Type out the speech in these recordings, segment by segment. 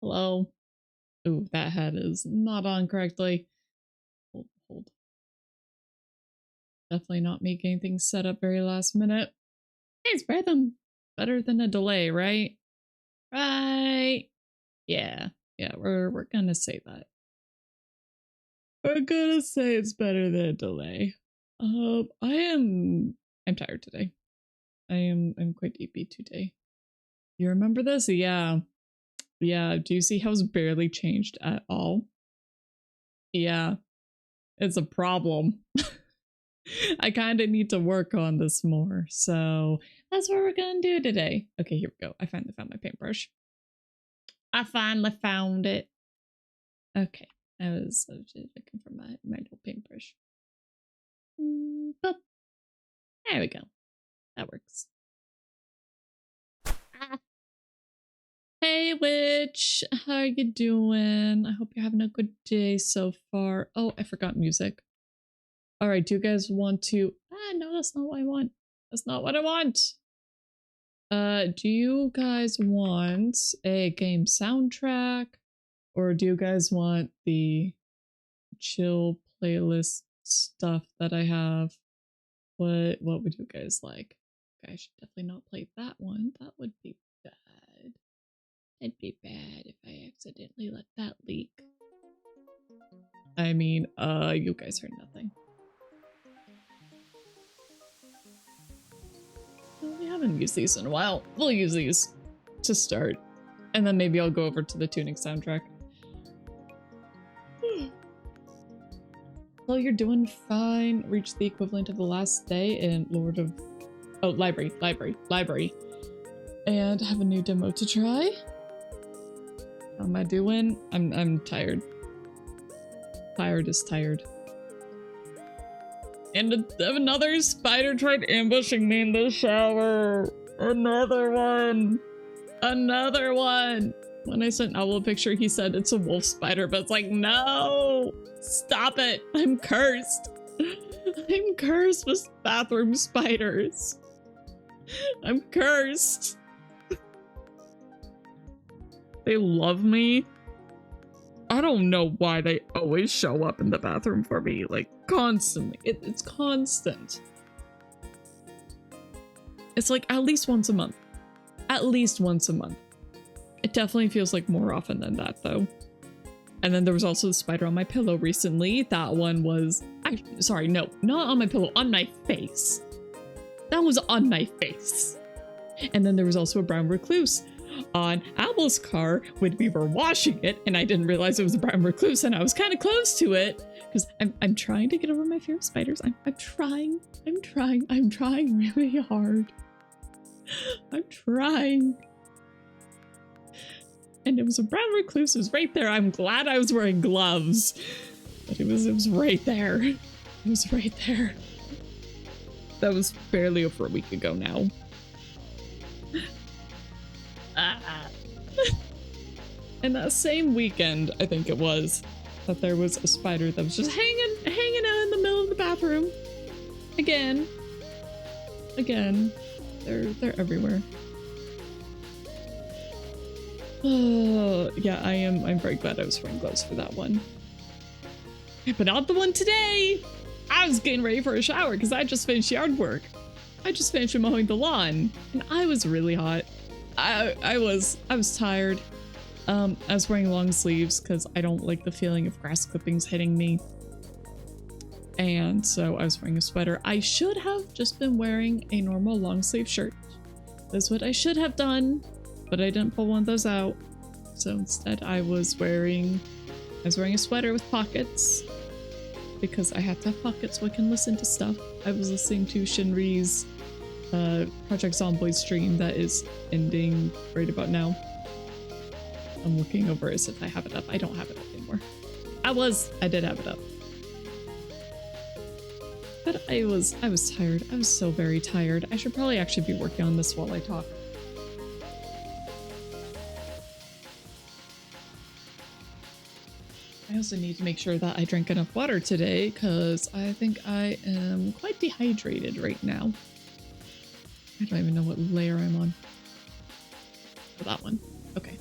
Hello. Ooh, that head is not on correctly. Hold. Definitely not making things set up very last minute. Hey, it's better than a delay, right? Right. Yeah. Yeah, we're gonna say that. We're gonna say it's better than a delay. I'm tired today. I'm quite sleepy today. You remember this? Yeah. Yeah. Do you see how it's barely changed at all? Yeah. It's a problem. I kind of need to work on this more, so that's what we're gonna do today. Okay, here we go. I finally found my paintbrush. I finally found it. Okay, I was just looking for my little paintbrush. Boop. There we go. That works. Ah. Hey, witch. How are you doing? I hope you're having a good day so far. Oh, I forgot music. All right, do you guys want to... no, that's not what I want. That's not what I want. Do you guys want a game soundtrack? Or do you guys want the chill playlist stuff that I have? What would you guys like? Okay, I should definitely not play that one. That would be bad. It'd be bad if I accidentally let that leak. I mean, you guys heard nothing. Well, we haven't used these in a while. We'll use these to start. And then maybe I'll go over to the tuning soundtrack. Well, you're doing fine. Reached the equivalent of the last day in Lord of... Oh, library. And have a new demo to try. How am I doing? I'm tired. Tired is tired. And another spider tried ambushing me in the shower. Another one. Another one. When I sent Owl a picture, he said it's a wolf spider, but it's like, no, stop it. I'm cursed. I'm cursed with bathroom spiders. I'm cursed. They love me. I don't know why they always show up in the bathroom for me, like constantly. It's constant. It's like at least once a month. At least once a month. It definitely feels like more often than that, though. And then there was also the spider on my pillow recently. That one was... sorry, no, not on my pillow, on my face. That was on my face. And then there was also a brown recluse on Owl's car when we were washing it, and I didn't realize it was a brown recluse, and I was kind of close to it, because I'm trying to get over my fear of spiders. I'm trying really hard. I'm trying. And it was a brown recluse. It was right there. I'm glad I was wearing gloves. But it was right there. It was right there. That was barely over a week ago now. And that same weekend, I think it was, that there was a spider that was just hanging out in the middle of the bathroom. Again. They're everywhere. Yeah, I'm very glad I was wearing gloves for that one. But not the one today! I was getting ready for a shower because I just finished yard work. I just finished mowing the lawn, and I was really hot. I was tired. I was wearing long sleeves because I don't like the feeling of grass clippings hitting me. And so I was wearing a sweater. I should have just been wearing a normal long sleeve shirt. That's what I should have done. But I didn't pull one of those out. So instead I was wearing a sweater with pockets. Because I have to have pockets so I can listen to stuff. I was listening to Shinri's Project Zomboid stream that is ending right about now. I'm looking over as if I have it up. I don't have it up anymore. I did have it up. But I was tired. I was so very tired. I should probably actually be working on this while I talk. I also need to make sure that I drink enough water today because I think I am quite dehydrated right now. I don't even know what layer I'm on. Oh, that one. Okay.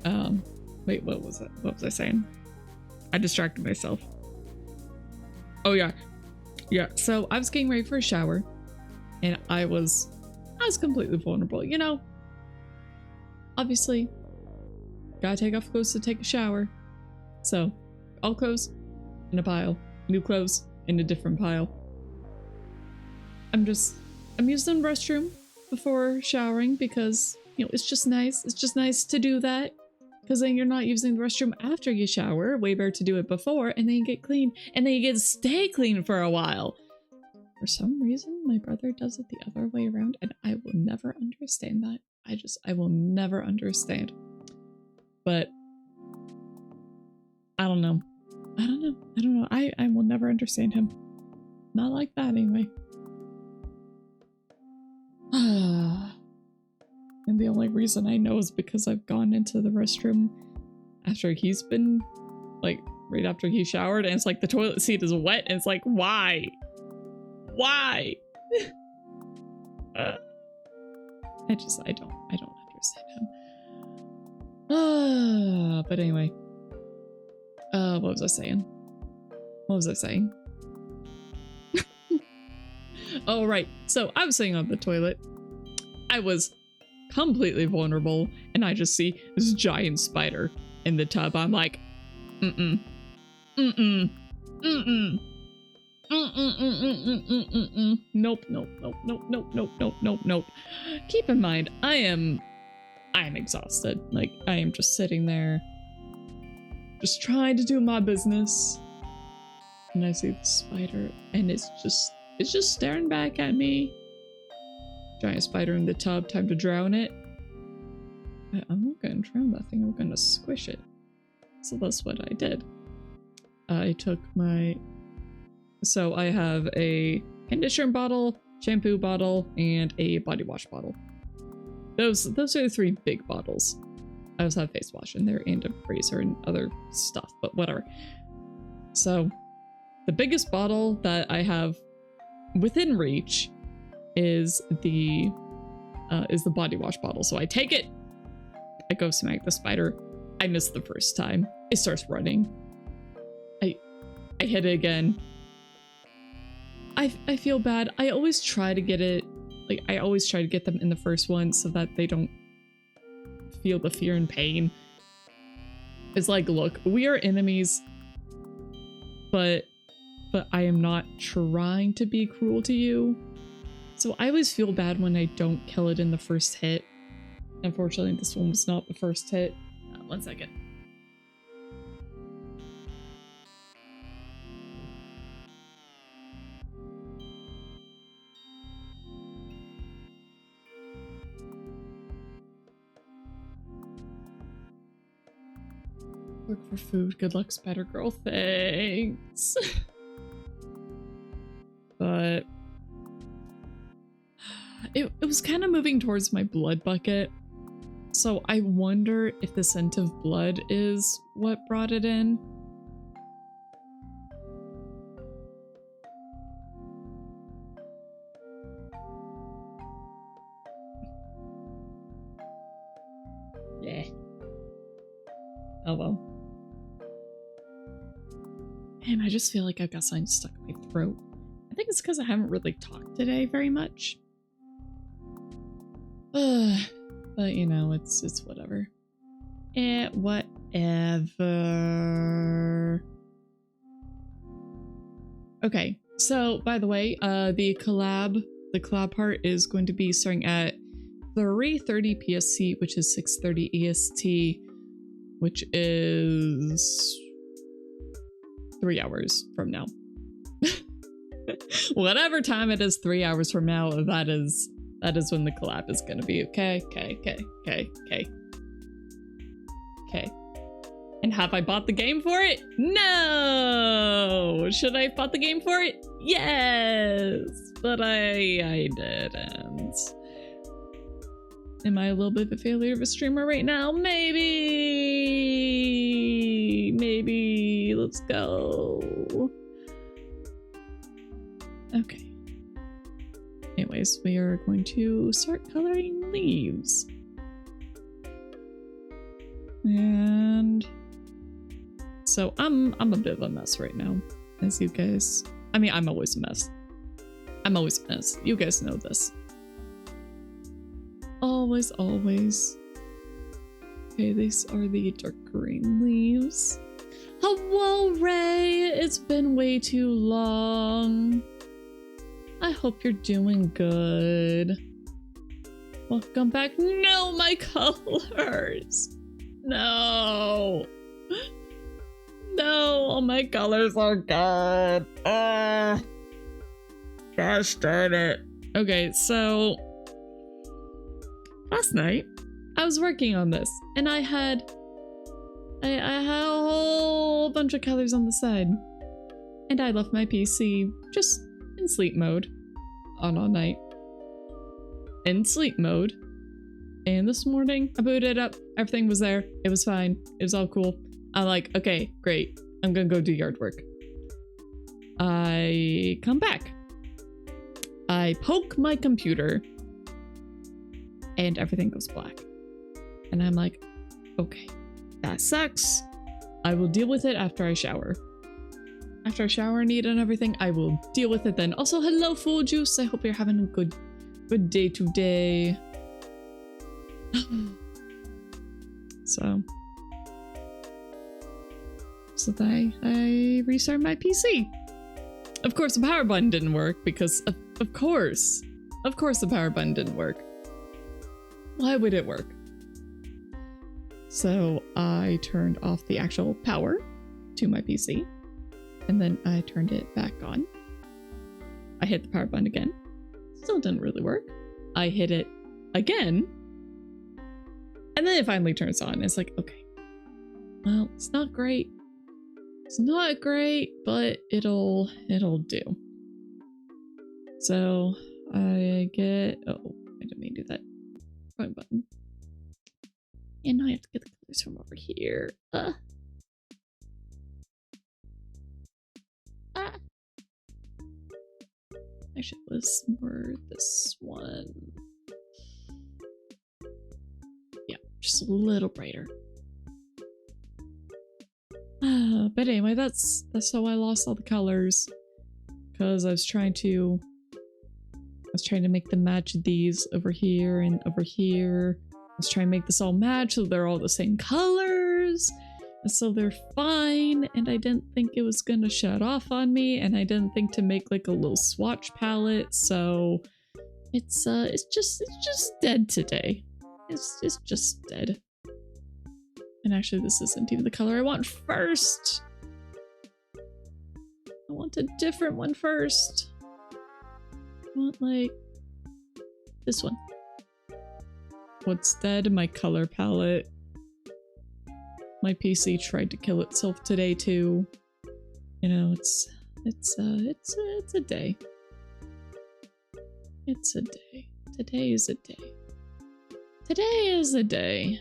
Wait, what was it? What was I saying? I distracted myself. Oh yeah. Yeah, so I was getting ready for a shower and I was completely vulnerable, you know? Obviously, gotta take off clothes to take a shower. So, all clothes in a pile, new clothes in a different pile. I'm using the restroom before showering because, you know, it's just nice. It's just nice to do that. Because then you're not using the restroom after you shower. Way better to do it before, and then you get clean, and then you get to stay clean for a while. For some reason, my brother does it the other way around, and I will never understand that. I will never understand. But I don't know. I don't know. I will never understand him. Not like that anyway. And the only reason I know is because I've gone into the restroom after he's been, like, right after he showered, and it's like the toilet seat is wet, and it's like, why? Why? I don't understand him. But anyway. What was I saying? Oh, right. So I was sitting on the toilet. I was completely vulnerable, and I just see this giant spider in the tub. I'm like, nope. Keep in mind, I am exhausted. Like, I am just sitting there, just trying to do my business, and I see the spider, and it's just staring back at me. Giant spider in the tub, time to drown it. I'm not gonna drown that thing, I'm gonna squish it. So that's what I did. I took my... So I have a conditioner bottle, shampoo bottle, and a body wash bottle. Those are the three big bottles. I also have face wash in there and a razor and other stuff, but whatever. So the biggest bottle that I have within reach is the body wash bottle. So I take it, I go smack the spider. I miss the first time. It starts running. I hit it again. I feel bad. I always try to get it, like, I always try to get them in the first one so that they don't feel the fear and pain. It's like, look, we are enemies, but I am not trying to be cruel to you. So I always feel bad when I don't kill it in the first hit. Unfortunately, this one was not the first hit. 1 second. Look for food. Good luck, Spider Girl. Thanks. But it was kind of moving towards my blood bucket. So I wonder if the scent of blood is what brought it in. Yeah. Oh well. And I just feel like I've got something stuck in my throat. I think it's because I haven't really talked today very much. But you know, it's whatever. Whatever. Okay, so by the way, the collab part is going to be starting at 3:30 PST, which is 6:30 EST, which is 3 hours from now. Whatever time it is 3 hours from now, that is when the collab is gonna be. Okay. And have I bought the game for it? No! Should I have bought the game for it? Yes! But I didn't. Am I a little bit of a failure of a streamer right now? Maybe. Let's go. Okay. Anyways, we are going to start coloring leaves. And so I'm a bit of a mess right now, as you guys. I mean, I'm always a mess. I'm always a mess. You guys know this. Always, always. Okay, these are the dark green leaves. Hello, Ray! It's been way too long. I hope you're doing good. Welcome back. No, my colors! No! No, all my colors are good. Gosh darn it. Okay, so last night I was working on this and I had a whole bunch of colors on the side. And I left my PC just in sleep mode on all night. In sleep mode. And this morning I booted it up. Everything was there. It was fine. It was all cool. I'm like, okay, great. I'm gonna go do yard work. I come back. I poke my computer and everything goes black. And I'm like, okay, that sucks. I will deal with it after I shower. After I shower and eat and everything, I will deal with it then. Also, hello, Full Juice. I hope you're having a good day today. So I restarted my PC. Of course, the power button didn't work because of course the power button didn't work. Why would it work? So I turned off the actual power to my PC and then I turned it back on. I hit the power button again. Still didn't really work. I hit it again. And then it finally turns on. It's like, okay, well, it's not great. It's not great, but it'll do. So I get, oh, I didn't mean to do that. Wrong button. And now I have to get the colors from over here. Actually, it was more this one. Yeah, just a little brighter. But anyway, that's how I lost all the colors. Because I was trying to make them match these over here and over here. I was trying to make this all match so they're all the same colors. And so they're fine, and I didn't think it was gonna shut off on me, and I didn't think to make like a little swatch palette, so it's just dead today. It's just dead. And actually this isn't even the color I want first. I want a different one first. I want like this one. What's dead? My color palette. My PC tried to kill itself today too. You know, it's a day. It's a day. Today is a day. Today is a day.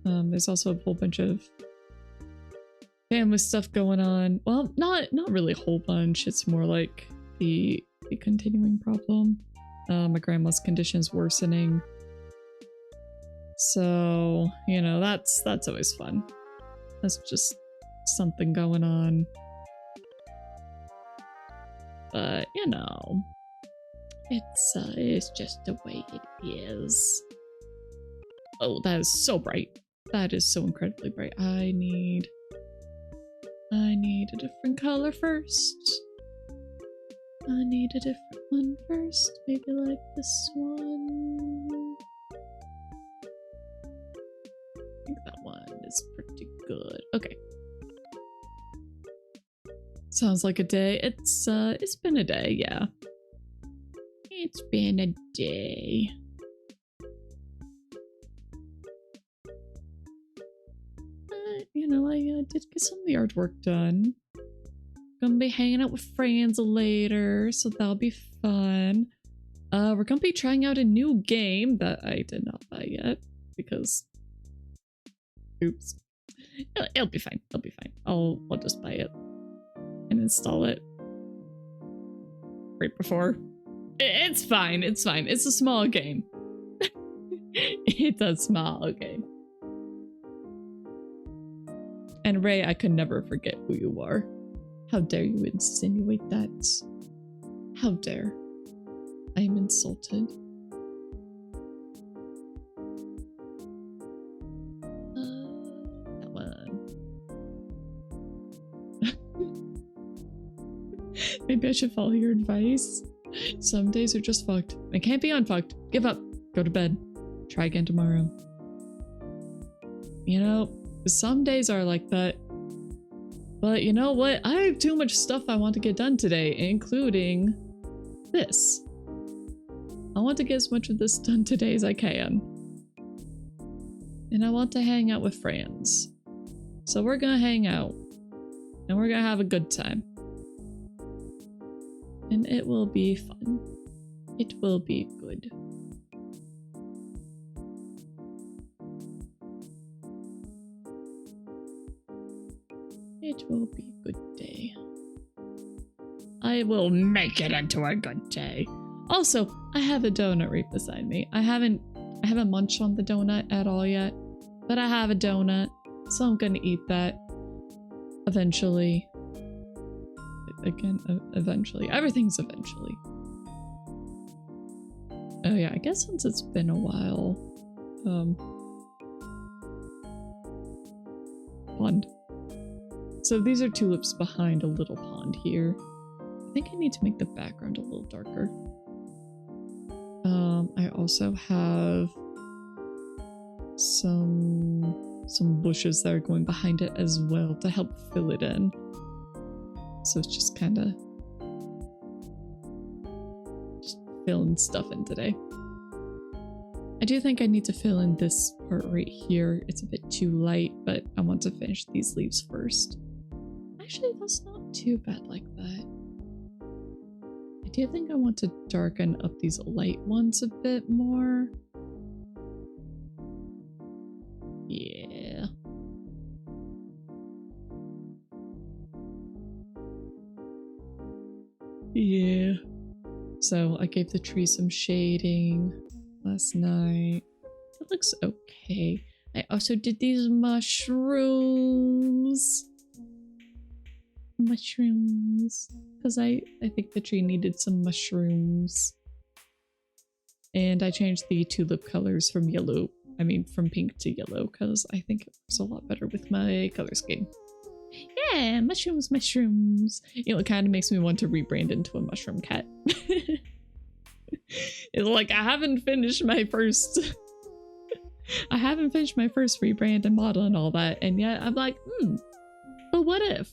There's also a whole bunch of family stuff going on. Well, not really a whole bunch. It's more like the continuing problem. My grandma's condition's worsening. So, you know, that's always fun. That's just something going on. But, you know, it's just the way it is. Oh, that is so bright. That is so incredibly bright. I need a different color first. I need a different one first. Maybe like this one. I think that one is pretty good. Okay. Sounds like a day. It's been a day, yeah. It's been a day. You know, I did get some of the artwork done. Gonna be hanging out with friends later, so that'll be fun. We're gonna be trying out a new game that I did not buy yet because, oops. It'll be fine. It'll be fine. I'll just buy it and install it right before. It's fine. It's fine. It's a small game. It's a small game. And Ray, I could never forget who you are. How dare you insinuate that? How dare? I am insulted. That one. Maybe I should follow your advice. Some days are just fucked. I can't be unfucked. Give up. Go to bed. Try again tomorrow. You know, some days are like that. But you know what? I have too much stuff I want to get done today, including this. I want to get as much of this done today as I can. And I want to hang out with friends. So we're gonna hang out. And we're gonna have a good time. And it will be fun. It will be good. It will be a good day. I will make it into a good day. Also, I have a donut right beside me. I haven't munched on the donut at all yet, but I have a donut, so I'm gonna eat that eventually. Again, eventually. Everything's eventually. Oh yeah, I guess since it's been a while. Pond. So these are tulips behind a little pond here. I think I need to make the background a little darker. I also have some bushes that are going behind it as well to help fill it in. So it's just kind of just filling stuff in today. I do think I need to fill in this part right here. It's a bit too light, but I want to finish these leaves first. Actually, that's not too bad like that. I do think I want to darken up these light ones a bit more. Yeah. Yeah. So I gave the tree some shading last night. It looks okay. I also did these mushrooms. Because I think the tree needed some mushrooms. And I changed the tulip colors from from pink to yellow, because I think it works a lot better with my color scheme. Yeah, mushrooms. You know, it kind of makes me want to rebrand into a mushroom cat. It's like I haven't finished my first rebrand and model and all that, and yet I'm like, but what if?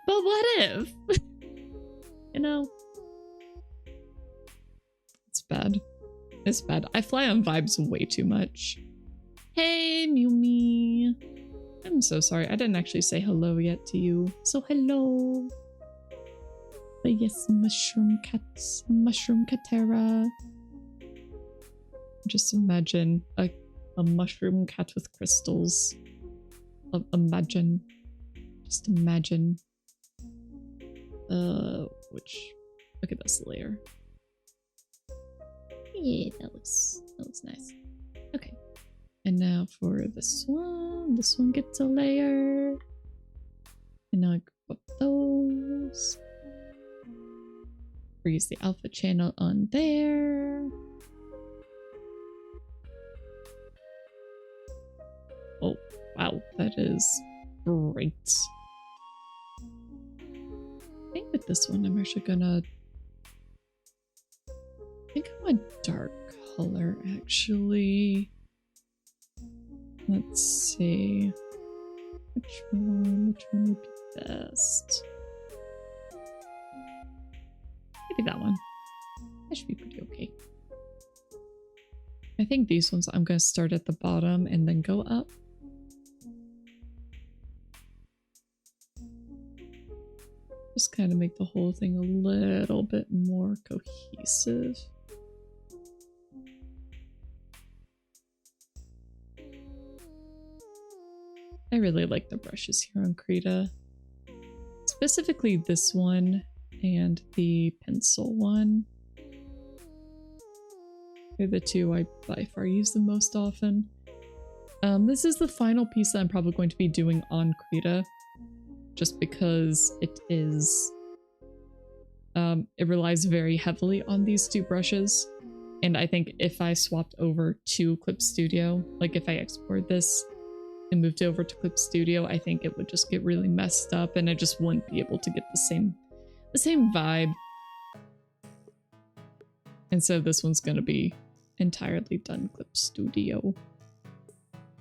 But what if? You know, it's bad. It's bad. I fly on vibes way too much. Hey, Mumi. I'm so sorry. I didn't actually say hello yet to you. So hello. But yes, mushroom cats. Mushroom catera. Just imagine a mushroom cat with crystals. Imagine. Just imagine. Look at this layer. Yeah, that looks nice. Okay. And now for this one gets a layer. And now I put those. Freeze the alpha channel on there. Oh, wow, that is great. I think with this one, I'm actually gonna... I think I want dark color, actually. Let's see. Which one would be best? Maybe that one. That should be pretty okay. I think these ones I'm gonna start at the bottom and then go up. Just kind of make the whole thing a little bit more cohesive. I really like the brushes here on Krita. Specifically this one and the pencil one. They're the two I by far use the most often. This is the final piece that I'm probably going to be doing on Krita, just because it is, it relies very heavily on these two brushes. And I think if I swapped over to Clip Studio, like if I export this and moved over to Clip Studio, I think it would just get really messed up and I just wouldn't be able to get the same vibe. And so this one's gonna be entirely done Clip Studio.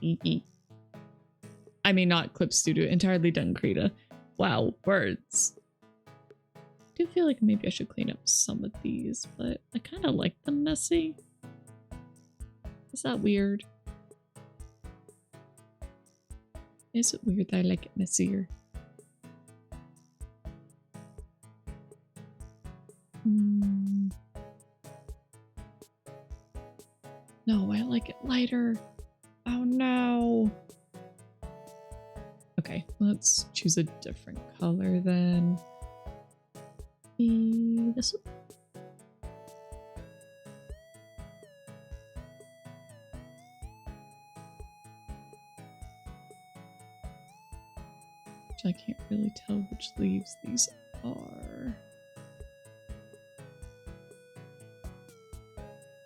I mean, not Clip Studio, entirely done Krita. Wow, words. I do feel like maybe I should clean up some of these, but I kind of like them messy. Is that weird? Is it weird that I like it messier? No, I like it lighter. Oh no. Okay, let's choose a different color then. Be this one. I can't really tell which leaves these are.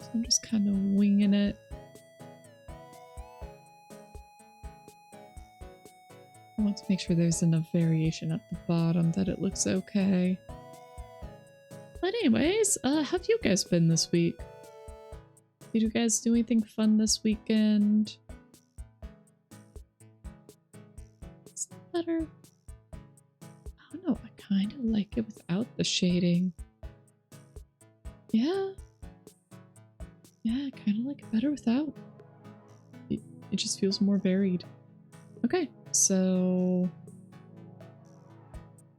So I'm just kind of winging it. I want to make sure there's enough variation at the bottom that it looks okay. But anyways, how have you guys been this week? Did you guys do anything fun this weekend? Is that better? I don't know, I kind of like it without the shading. Yeah. Yeah, I kind of like it better without. It just feels more varied. Okay, so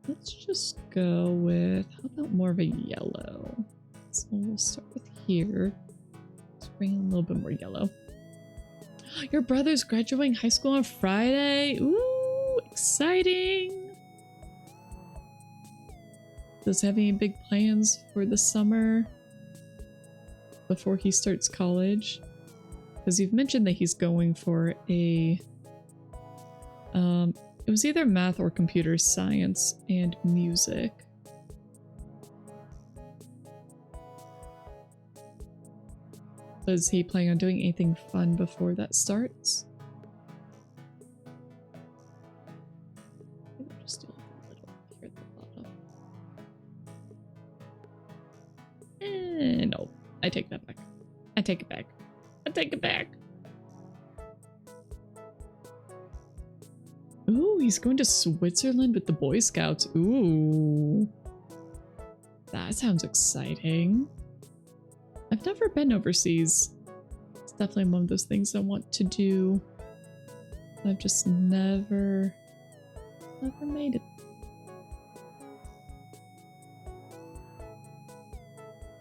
let's just go with, how about more of a yellow? So we'll start with here. Let's bring in a little bit more yellow. Your brother's graduating high school on Friday? Ooh, exciting! Does he have any big plans for the summer before he starts college? Because you've mentioned that he's going for a it was either math or computer science and music. Is he planning on doing anything fun before that starts? Maybe we'll just do a little here at the bottom. No, I take that back. I take it back. I take it back. Ooh, he's going to Switzerland with the Boy Scouts. Ooh. That sounds exciting. I've never been overseas. It's definitely one of those things I want to do. I've just never made it.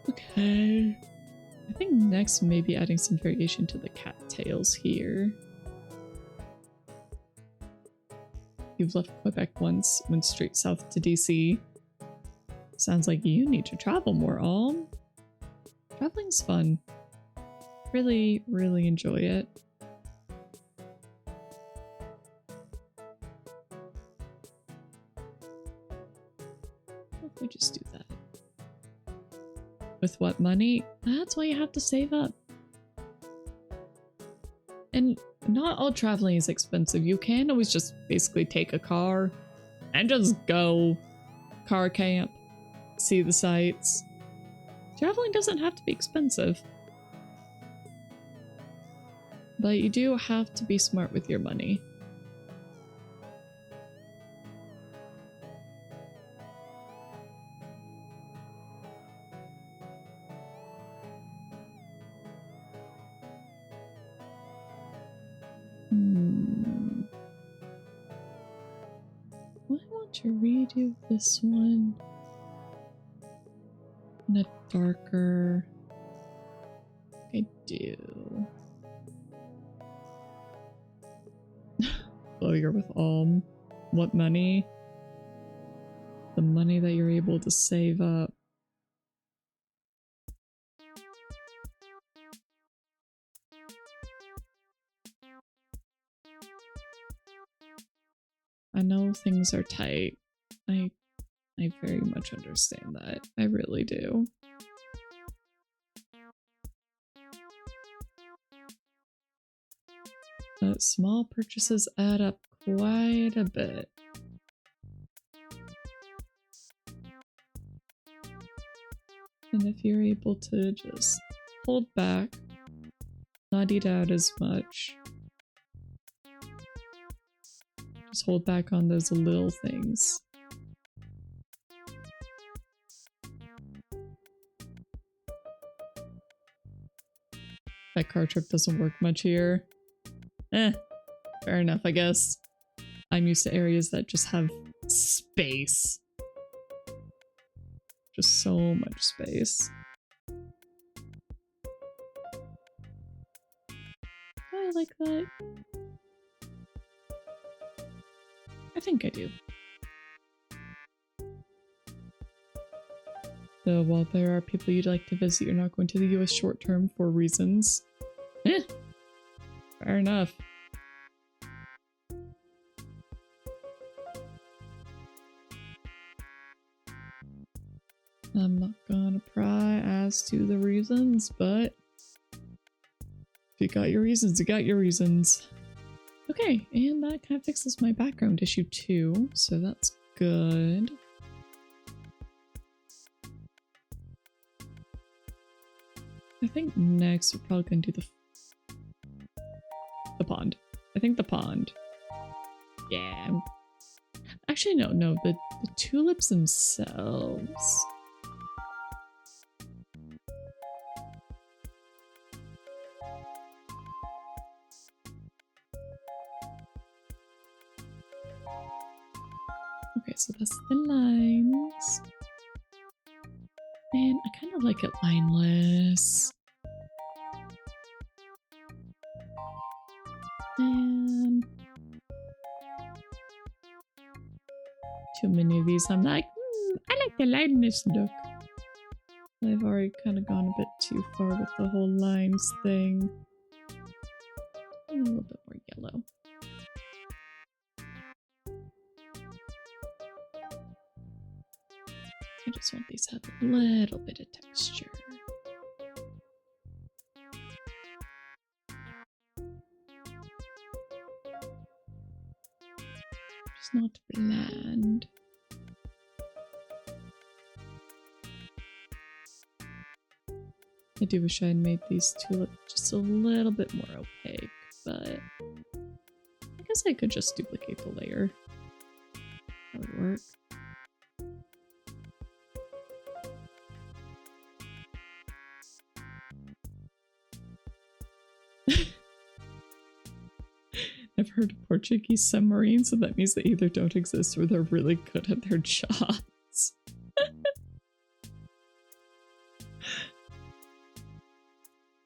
Okay. I think next maybe adding some variation to the cattails here. You've left Quebec once, went straight south to DC. Sounds like you need to travel more, Alm. Traveling's fun. Really, really enjoy it. Let me just do that. With what money? That's why you have to save up. And not all traveling is expensive. You can always just basically take a car and just go car camp, see the sights. Traveling doesn't have to be expensive. But you do have to be smart with your money. I want to redo this one in a darker. I do. Lawyer with Alm. What money? The money that you're able to save up. I know things are tight. I very much understand that. I really do. But small purchases add up quite a bit. And if you're able to just hold back, not eat out as much, just hold back on those little things. That car trip doesn't work much here. Fair enough, I guess. I'm used to areas that just have space. Just so much space. Do I like that? I think I do. Though while there are people you'd like to visit, you're not going to the US short term for reasons. Fair enough. I'm not gonna pry as to the reasons, but if you got your reasons, you got your reasons. Okay, and that kind of fixes my background issue too, so that's good. I think next we're probably gonna do the pond. I think the pond. Yeah. Actually, no, the tulips themselves. Okay, so that's the lines. And I kind of like it lineless. And too many of these, I'm like, I like the lineless look. I've already kind of gone a bit too far with the whole lines thing. A little bit more yellow. I just want these to have a little bit of texture. Just not bland. I do wish I had made these two look just a little bit more opaque, but I guess I could just duplicate the layer. That would work. I've heard of Portuguese submarines, so that means they either don't exist or they're really good at their jobs.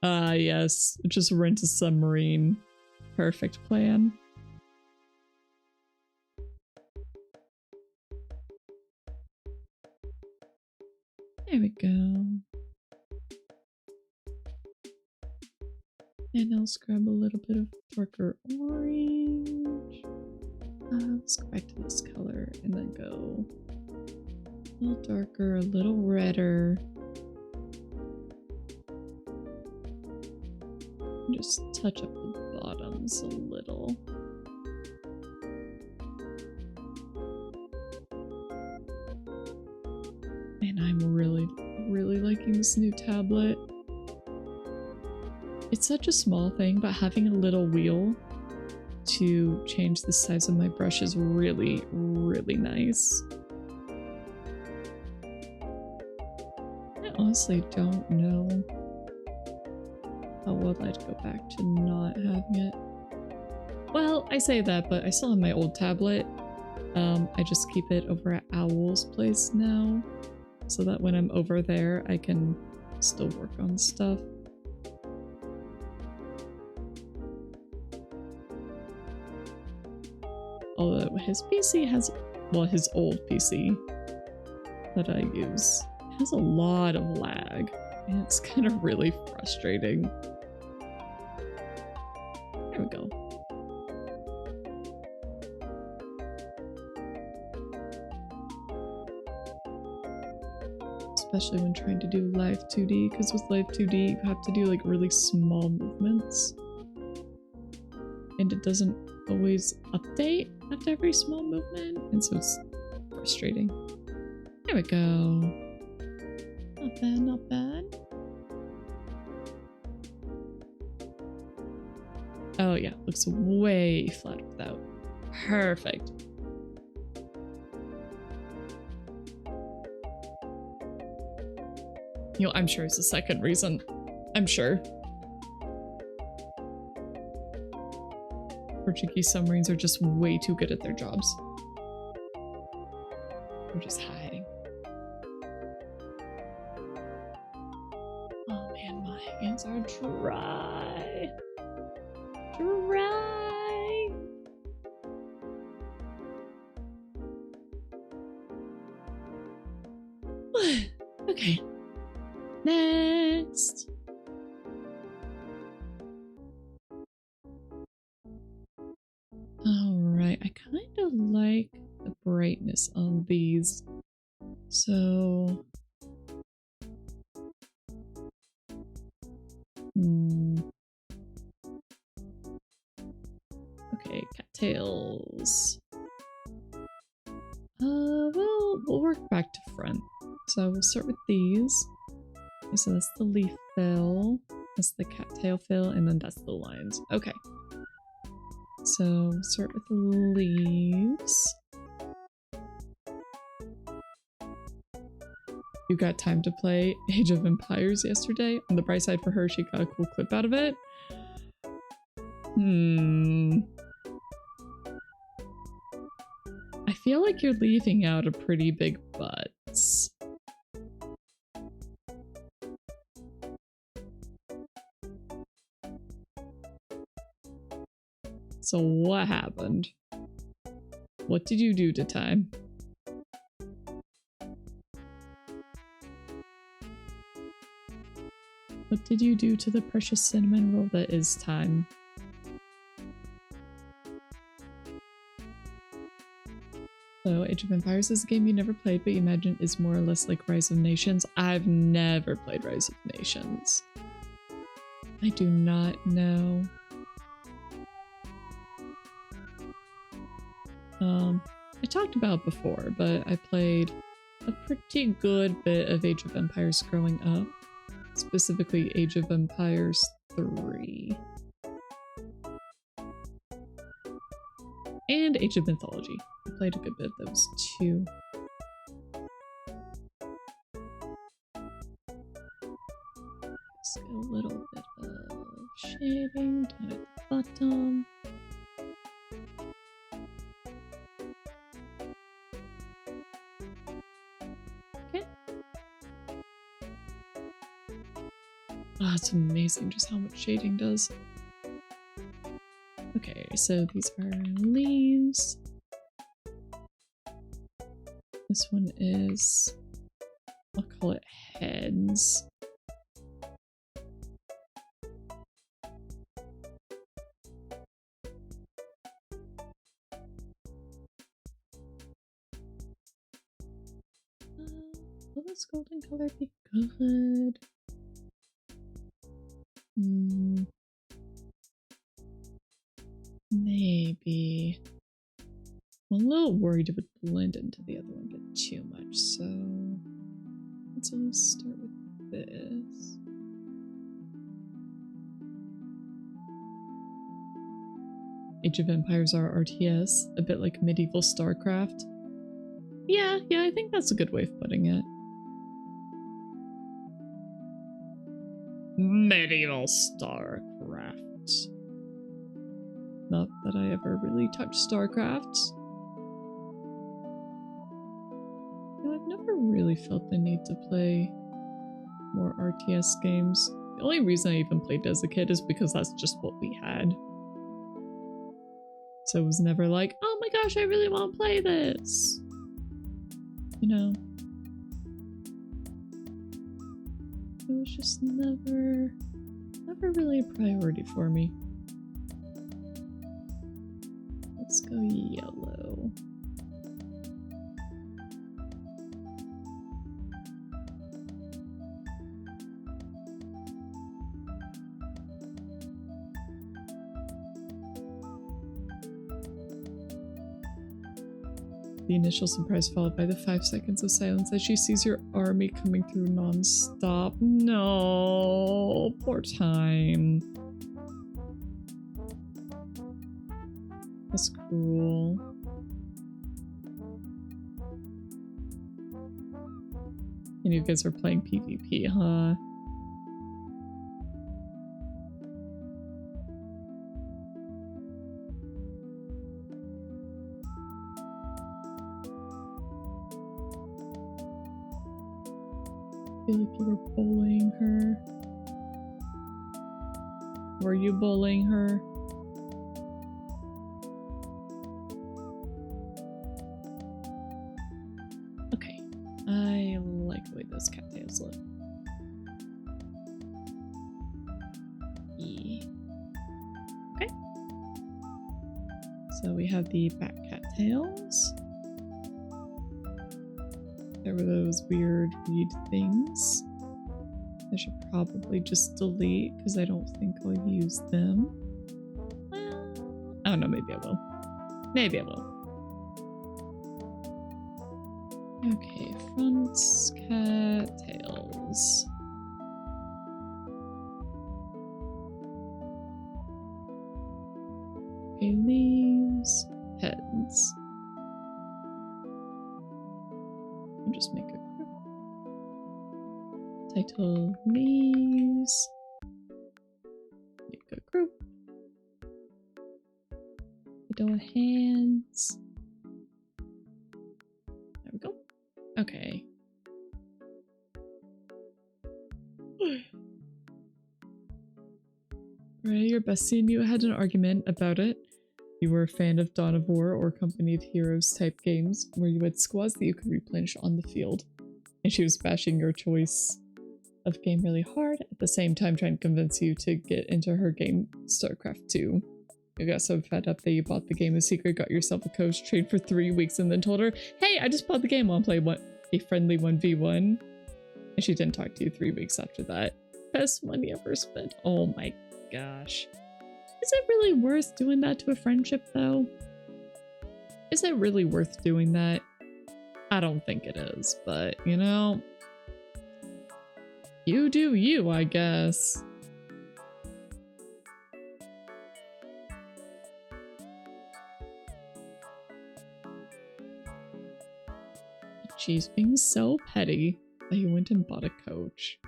Yes, just rent a submarine. Perfect plan. There we go. And I'll scrub a little bit of darker orange. Let's go back to this color and then go a little darker, a little redder. And just touch up the bottoms a little. And I'm really liking this new tablet. It's such a small thing, but having a little wheel to change the size of my brush is really nice. I honestly don't know how well I'd go back to not having it. Well, I say that, but I still have my old tablet. I just keep it over at Owl's place now, so that when I'm over there, I can still work on stuff. Although his PC has, well, his old PC that I use has a lot of lag, and it's kind of really frustrating. There we go. especially when trying to do live 2D, because with live 2D you have to do like really small movements. And it doesn't always update after every small movement, and so it's frustrating. There we go. Not bad, not bad. Oh yeah, looks way flat without. Perfect. You know, I'm sure it's the second reason. I'm sure. Portuguese submarines are just way too good at their jobs. We're just hiding. Oh man, my hands are dry. Dry. Okay. Next. Alright, I kind of like the brightness on these. So... Okay, cattails. We'll work back to front. So we'll start with these. Okay, so that's the leaf fill, that's the cattail fill, and then that's the lines. Okay. So start with the leaves. You got time to play Age of Empires yesterday? On the bright side for her, she got a cool clip out of it. I feel like you're leaving out a pretty big butts. So what happened? What did you do to time? What did you do to the precious cinnamon roll that is time? So Age of Empires is a game you never played, but you imagine is more or less like Rise of Nations. I've never played Rise of Nations. I do not know. I talked about it before, but I played a pretty good bit of Age of Empires growing up. Specifically Age of Empires 3. And Age of Mythology. I played a good bit of those too. Let's get a little bit of shading down at the bottom. Okay. Oh, it's amazing just how much shading does. Okay, so these are leaves. This one is, I'll call it heads. Will this golden color be good? Maybe. I'm a little worried it would blend into the other one a bit too much, so let's at least start with this. Age of Empires are RTS, a bit like medieval StarCraft. Yeah, I think that's a good way of putting it. Medieval StarCraft. Not that I ever really touched StarCraft. No, I've never really felt the need to play more RTS games. The only reason I even played as a kid is because that's just what we had. So it was never like, oh my gosh, I really want to play this. You know? It was just never really a priority for me. Let's go yellow. The initial surprise followed by the 5 seconds of silence as she sees your army coming through non-stop. No, poor time. That's cruel. And you guys are playing PvP, huh? I feel like you were bullying her. Were you bullying her? Okay. I like the way those cattails look. Yeah. Okay. So we have the back cattails. There were those weird reed things. I should probably just delete because I don't think I'll use them. Well, I don't know, maybe I will. Maybe I will. Okay, front cattails. Okay, leaves, heads. I'll just make a group. Title leaves. Make a group. Title hands. There we go. Okay. Right, your bestie and you had an argument about it. You were a fan of Dawn of War or Company of Heroes type games where you had squads that you could replenish on the field. And she was bashing your choice of game really hard, at the same time trying to convince you to get into her game StarCraft 2. You got so fed up that you bought the game in secret, got yourself a coach, trained for 3 weeks, and then told her, hey, I just bought the game, I'll play a friendly 1v1. And she didn't talk to you 3 weeks after that. Best money ever spent. Oh my gosh. Is it really worth doing that to a friendship, though? Is it really worth doing that? I don't think it is, but, you know, you do you, I guess. She's being so petty that he went and bought a coach.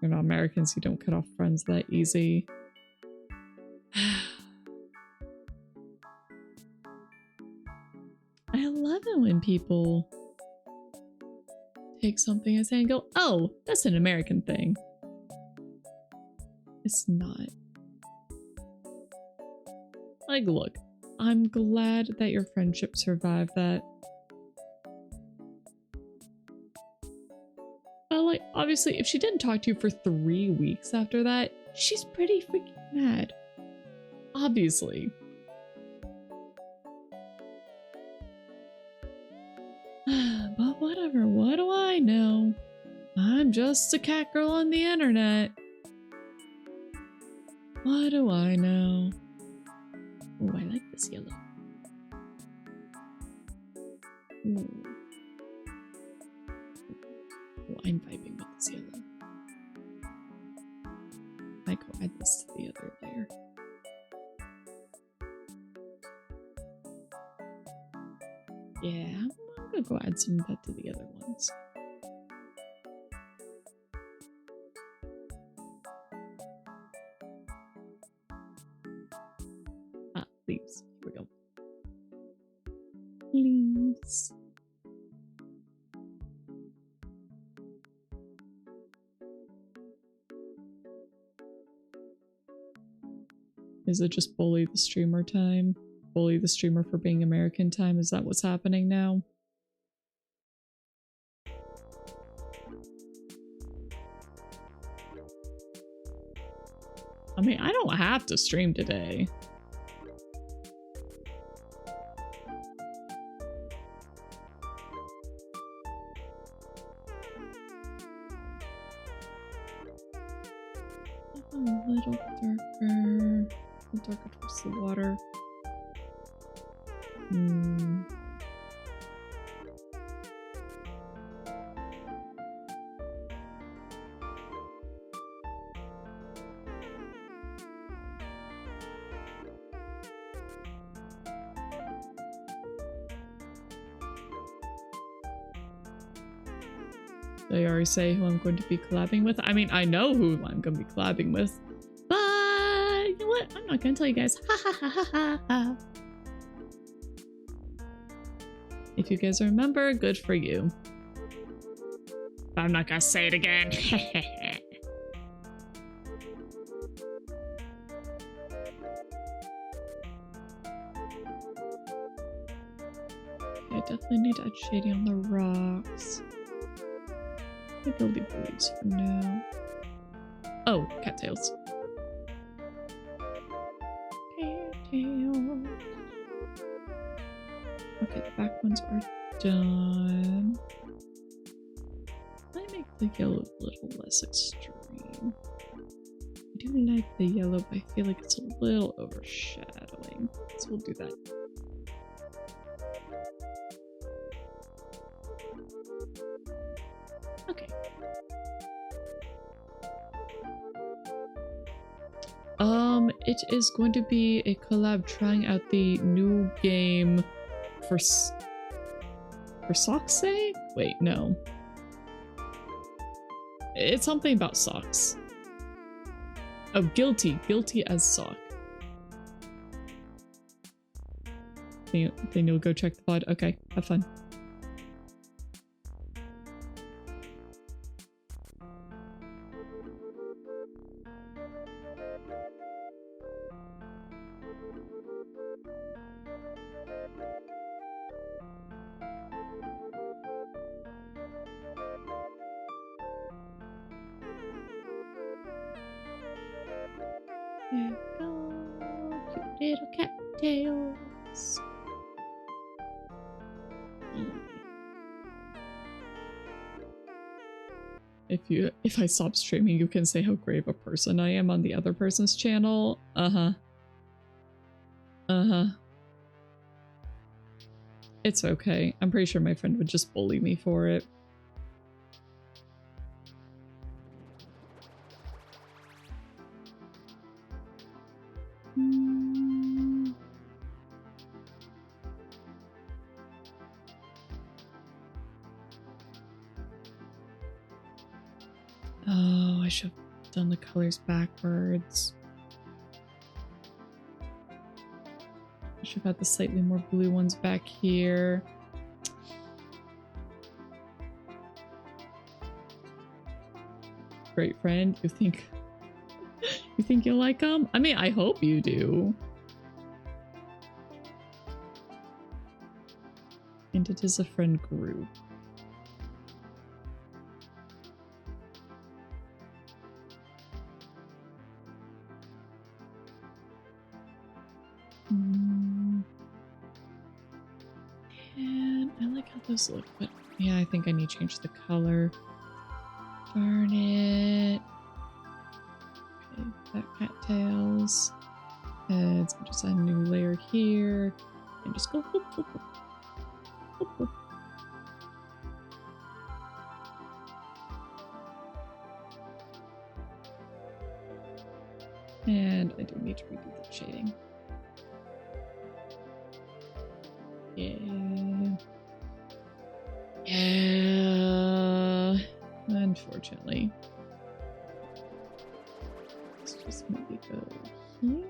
You're not Americans, you don't cut off friends that easy. I love it when people take something I say and go, oh, that's an American thing. It's not. Like, look, I'm glad that your friendship survived that. But like, obviously, if she didn't talk to you for 3 weeks after that, she's pretty freaking mad. Obviously. But whatever, what do I know? I'm just a cat girl on the internet. What do I know? Oh, I like this yellow. Ooh. Oh, I'm vibing with this yellow. I go add this to the other layer. Yeah, I'm gonna go add some of that to the other ones. Ah, leaves. Here we go. Leaves. Is it just bully the streamer time? Bully the streamer for being American time? Is that what's happening now? I mean, I don't have to stream today. A little darker towards the water. They already say who I'm going to be collabing with. I mean, I know who I'm going to be collabing with, but you know what? I'm not going to tell you guys. Ha ha ha ha ha ha. If you guys remember, good for you. I'm not going to say it again. I definitely need to add shading on the rocks. Maybe I'll leave the leaves for now. Oh, cattails. Cattails. Okay, the back ones are done. I make the yellow a little less extreme. I do like the yellow, but I feel like it's a little overshadowing. So we'll do that. Okay. It is going to be a collab trying out the new game for Socks? Wait, no. It's something about socks. Oh, guilty as sock. Then you'll go check the VOD. Okay, have fun. There we go. Cute little cattails. If I stop streaming, you can say how grave a person I am on the other person's channel. It's okay. I'm pretty sure my friend would just bully me for it. Oh, I should have done the colors backwards. I should have had the slightly more blue ones back here. Great friend, you think you'll like them? I mean, I hope you do. And it is a friend group. And I like how those look, but yeah, I think I need to change the color. Darn it. Okay, that cattails. Heads. I'll just add a new layer here. And just go whoop, whoop, whoop. Whoop, whoop. And I do need to redo the shading. Yeah. Yeah. Unfortunately. Let's just maybe go here.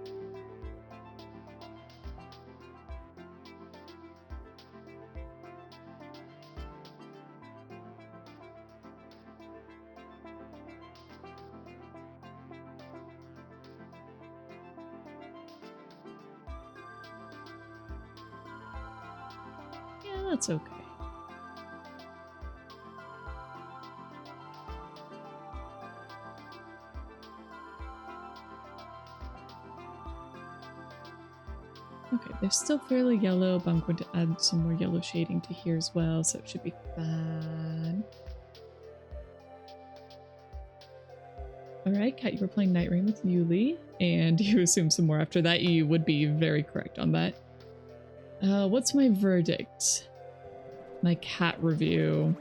That's okay. Okay, they're still fairly yellow, but I'm going to add some more yellow shading to here as well, so it should be fun. Alright, Kat, you were playing Night Rain with Yuli, and you assumed some more after that. You would be very correct on that. What's my verdict? My cat review.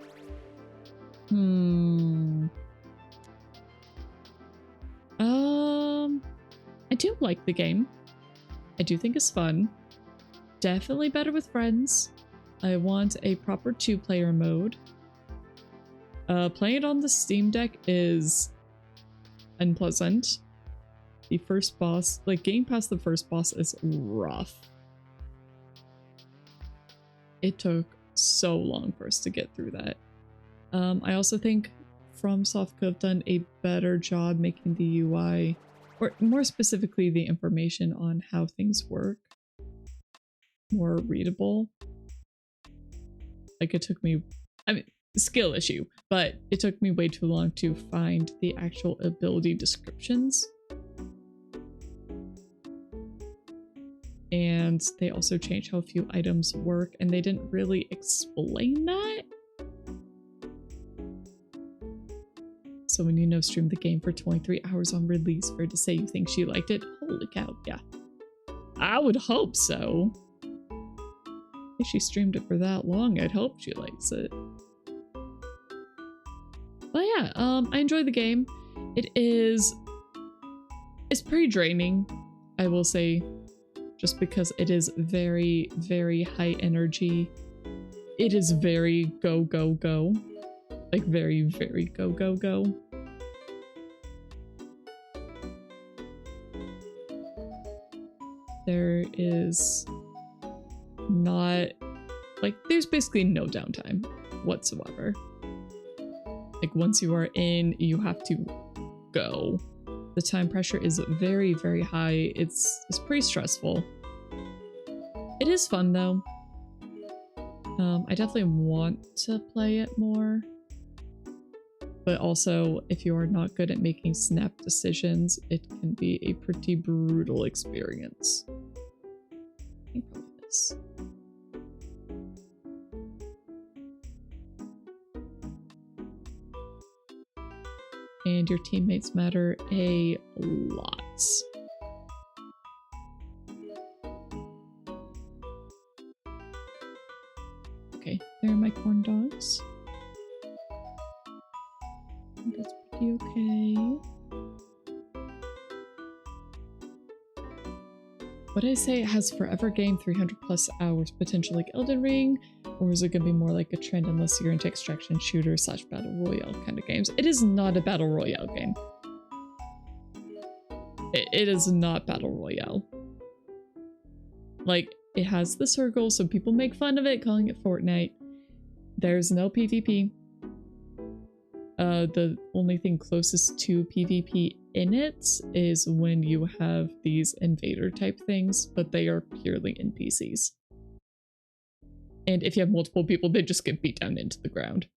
I do like the game. I do think it's fun. Definitely better with friends. I want a proper 2-player mode. Playing it on the Steam Deck is unpleasant. The first boss, like getting past the first boss, is rough. It took so long for us to get through that. I also think FromSoft could have done a better job making the UI, or more specifically the information on how things work, more readable. Like it took me, I mean, skill issue, but it took me way too long to find the actual ability descriptions. And they also changed how a few items work, and they didn't really explain that. So when you know streamed the game for 23 hours on release for her to say you think she liked it, holy cow, yeah. I would hope so. If she streamed it for that long, I'd hope she likes it. But yeah, I enjoy the game. It's pretty draining, I will say, just because it is very, very high energy. It is very go, go, go. Like very, very go, go, go. There is not, like, there's basically no downtime whatsoever. Like once you are in, you have to go. The time pressure is very, very high. It's pretty stressful. It is fun though. I definitely want to play it more. But also, if you are not good at making snap decisions, it can be a pretty brutal experience. I think probably this. And your teammates matter a lot. Okay, there are my corn dogs. I think that's pretty okay. What did I say? It has forever game 300 plus hours, potential like Elden Ring, or is it gonna be more like a trend unless you're into extraction shooter / battle royale kind of games? It is not a battle royale game. It is not battle royale. Like, it has the circle, so people make fun of it, calling it Fortnite. There's no PvP. The only thing closest to PvP in it is when you have these invader type things, but they are purely NPCs. And if you have multiple people, they just get beat down into the ground.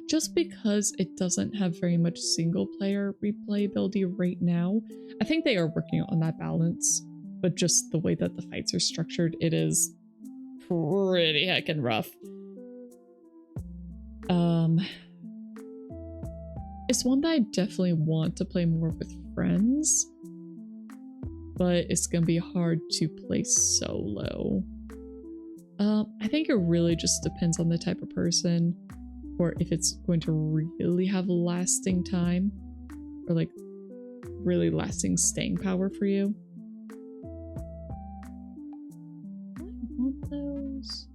Just because it doesn't have very much single player replayability right now, I think they are working on that balance, but just the way that the fights are structured, it is pretty heckin' rough. It's one that I definitely want to play more with friends, but it's gonna be hard to play solo. I think it really just depends on the type of person, or if it's going to really have lasting time, or like really lasting staying power for you. I want those.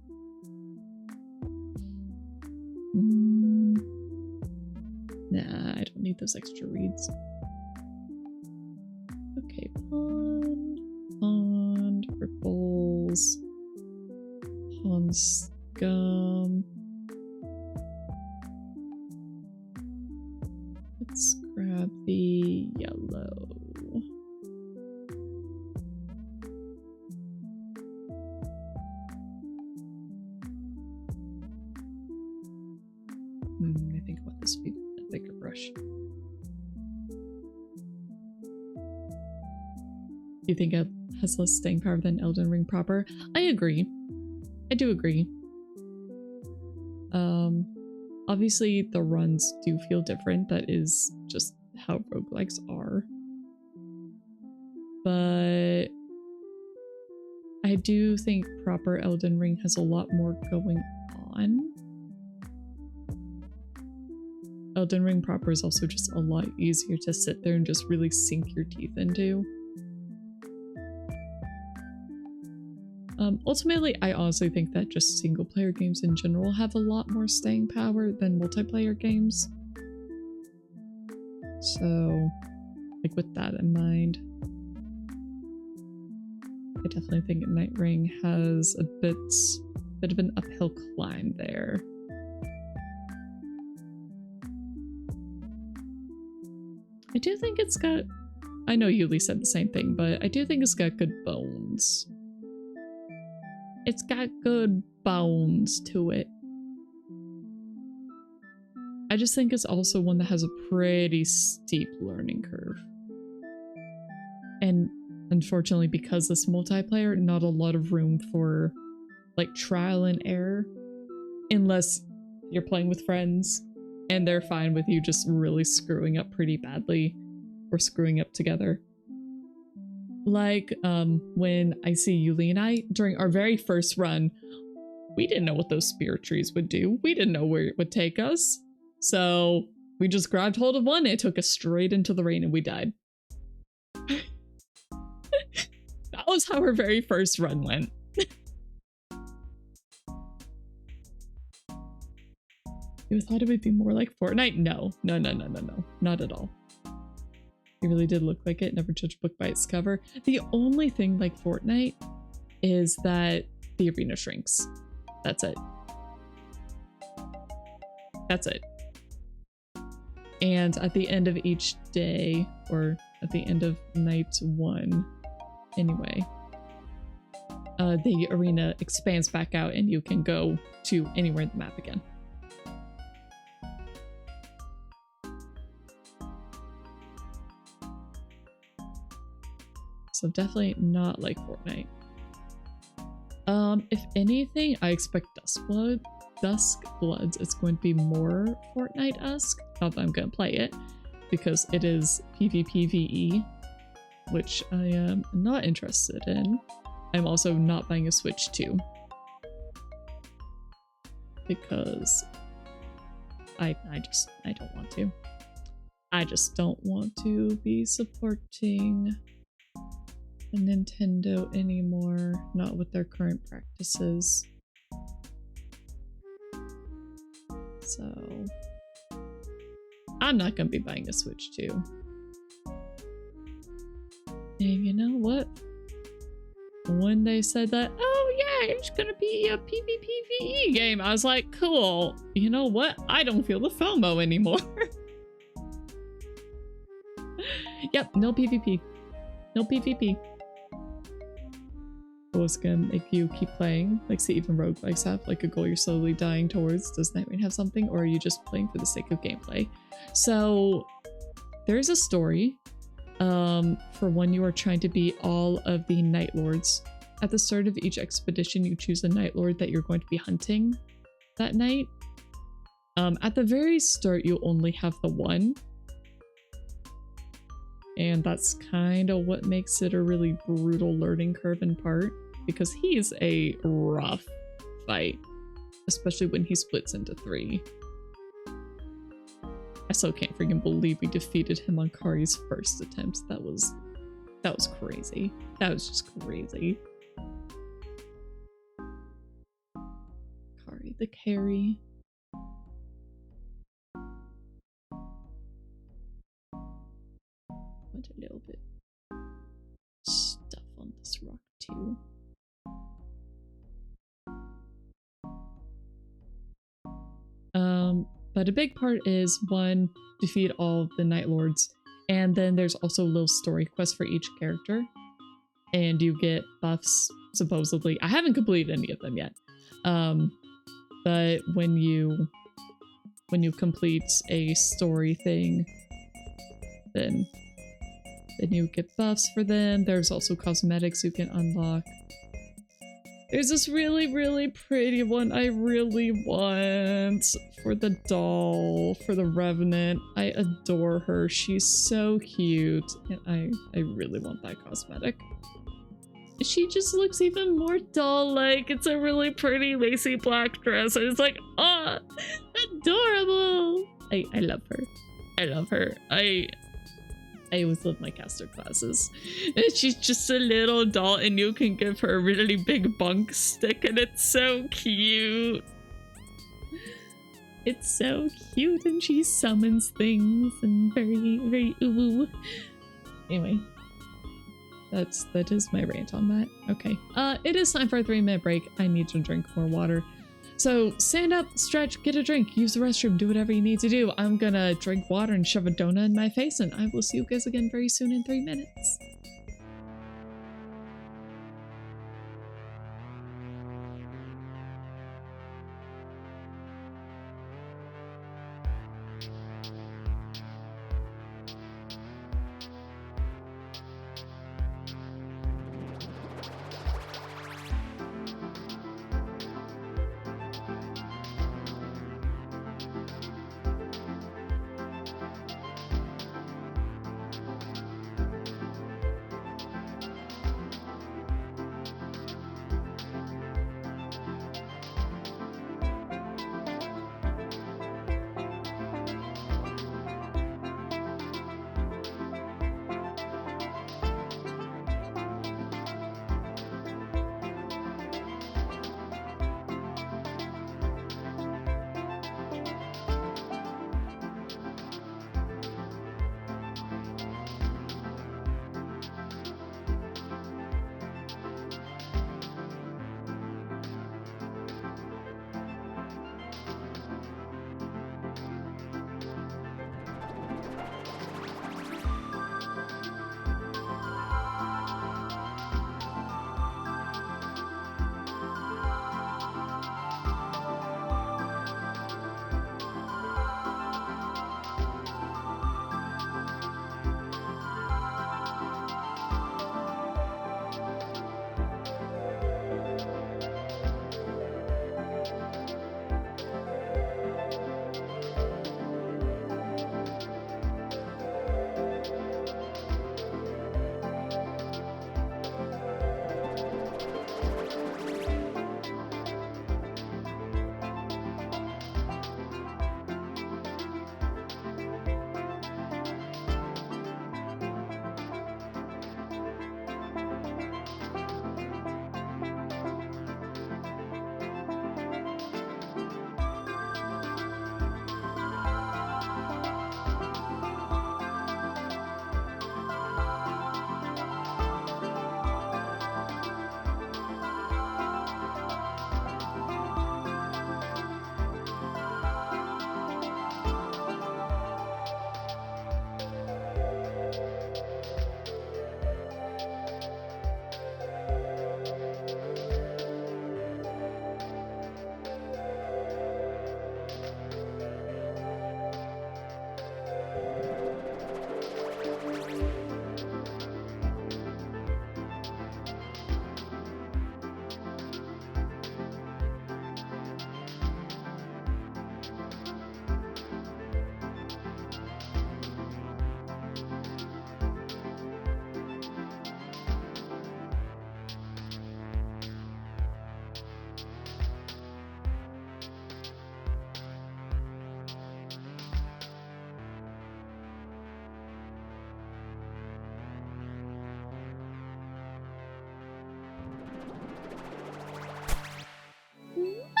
Nah, I don't need those extra reeds. Okay, pond, ripples, pond scum. Let's grab the yellow. I think about this would be a bigger brush. You think it has less staying power than Elden Ring proper? I agree. I do agree. Obviously, the runs do feel different. That is just how roguelikes are. But I do think proper Elden Ring has a lot more going on. Elden Ring proper is also just a lot easier to sit there and just really sink your teeth into. Ultimately, I honestly think that just single player games in general have a lot more staying power than multiplayer games. So, like with that in mind, I definitely think Night Ring has a bit of an uphill climb there. I do think it's got, I know Yuli said the same thing, but I do think it's got good bones. It's got good bones to it. I just think it's also one that has a pretty steep learning curve. And unfortunately, because it's multiplayer, not a lot of room for like trial and error. Unless you're playing with friends and they're fine with you just really screwing up pretty badly or screwing up together. Like when I see Yuli and I, during our very first run, we didn't know what those spirit trees would do. We didn't know where it would take us. So we just grabbed hold of one, it took us straight into the rain and we died. That was how our very first run went. You thought it would be more like Fortnite? No, not at all. It really did look like it. Never judge a book by its cover. The only thing like Fortnite is that the arena shrinks. That's it. That's it. And at the end of each day, or at the end of night one, anyway, the arena expands back out and you can go to anywhere in the map again. So definitely not like Fortnite. If anything, I expect Duskbloods is going to be more Fortnite-esque. Not that I'm going to play it, because it is PvPvE, which I am not interested in. I'm also not buying a Switch 2. Because I don't want to. I just don't want to be supporting the Nintendo anymore, not with their current practices. So I'm not gonna be buying a Switch 2. And you know what? When they said that, oh yeah, it's gonna be a PvPvE game, I was like, cool. You know what? I don't feel the FOMO anymore. Yep, no PvP. No PvP. What's gonna make you keep playing? Like, see, even roguelikes have like a goal you're slowly dying towards. Does Night Rain have something, or are you just playing for the sake of gameplay? So there's a story for when you are trying to beat all of the Night Lords. At the start of each expedition, you choose a Night Lord that you're going to be hunting that night. At the very start, you only have the one. And that's kind of what makes it a really brutal learning curve in part, because he's a rough fight, especially when he splits into 3. I still can't freaking believe we defeated him on Kari's first attempt. That was crazy. That was just crazy. Kari the carry. Want a little bit stuff on this rock too. But a big part is, one, defeat all of the Night Lords, and then there's also little story quests for each character, and you get buffs, supposedly. I haven't completed any of them yet, but when you complete a story thing, then you get buffs for them. There's also cosmetics you can unlock. There's this really, really pretty one I really want for the doll, for the Revenant. I adore her. She's so cute. And I really want that cosmetic. She just looks even more doll-like. It's a really pretty lacy black dress. And it's like, oh, adorable. I love her. I love her. I always love my caster classes. And she's just a little doll and you can give her a really big bunk stick and it's so cute. It's so cute and she summons things and very, very ooh. Anyway. That is my rant on that. Okay. It is time for a 3-minute break. I need to drink more water. So stand up, stretch, get a drink, use the restroom, do whatever you need to do. I'm gonna drink water and shove a donut in my face, and I will see you guys again very soon in 3 minutes.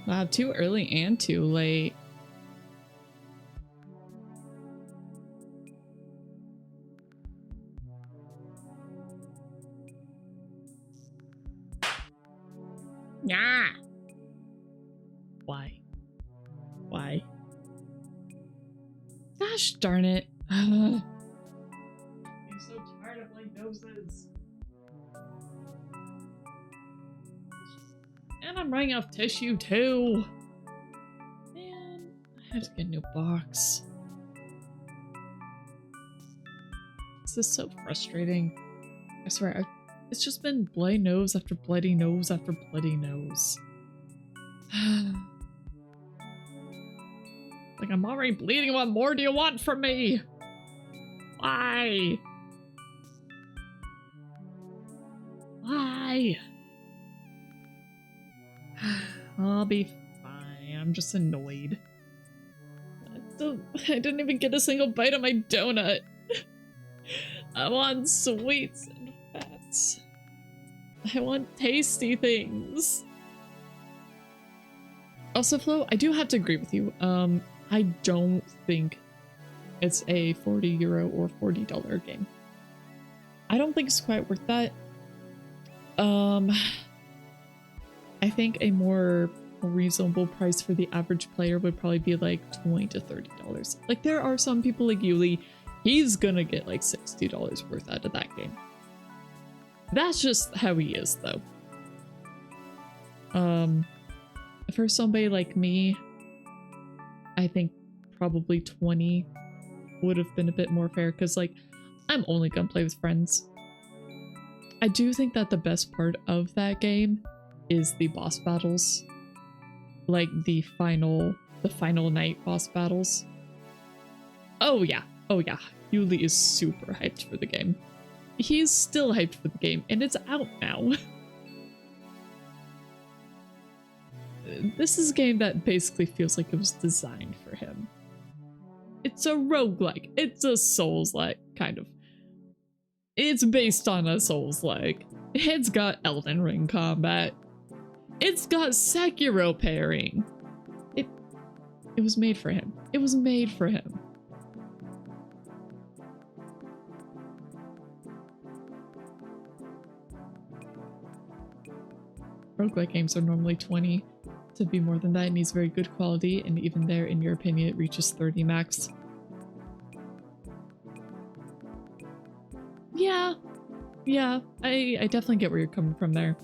Wow, too early and too late. Yeah. Why? Why? Gosh darn it. I'm so tired of playing doses. And I'm running out of tissue too. Man, I have to get a new box. This is so frustrating. I swear, It's just been bloody nose after bloody nose after bloody nose. Like, I'm already bleeding. What more do you want from me? Why? Why? I'll be fine. I'm just annoyed. I didn't even get a single bite of my donut. I want sweets and fats. I want tasty things. Also, Flo, I do have to agree with you. I don't think it's a €40 or $40 game. I don't think it's quite worth that. I think a more reasonable price for the average player would probably be like $20 to $30. Like, there are some people like Yuli, he's gonna get like $60 worth out of that game. That's just how he is, though. For somebody like me, I think probably 20 would have been a bit more fair, because like, I'm only gonna play with friends. I do think that the best part of that game is the boss battles. Like the final night boss battles. Oh yeah, Yuli is super hyped for the game. He's still hyped for the game, and it's out now. This is a game that basically feels like it was designed for him. It's a roguelike. It's a Souls-like, kind of. It's based on a Souls-like. It's got Elden Ring combat. It's got Sekiro pairing. It was made for him. It was made for him. Roguelike games are normally 20. To be more than that, it needs very good quality, and even there, in your opinion, it reaches 30 max. Yeah, I definitely get where you're coming from there.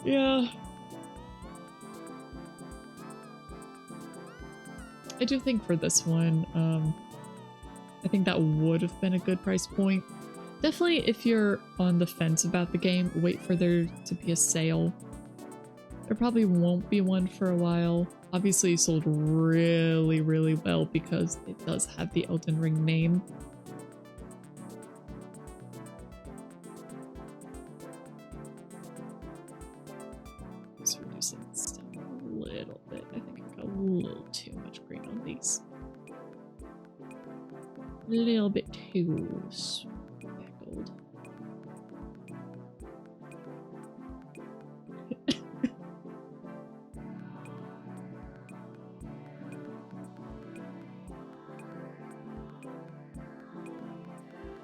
Yeah. I do think for this one, I think that would have been a good price point. Definitely, if you're on the fence about the game, wait for there to be a sale. There probably won't be one for a while. Obviously, it sold really, really well because it does have the Elden Ring name. Just reducing stuff a little bit. I think I got a little too much green on these. A little bit too speckled.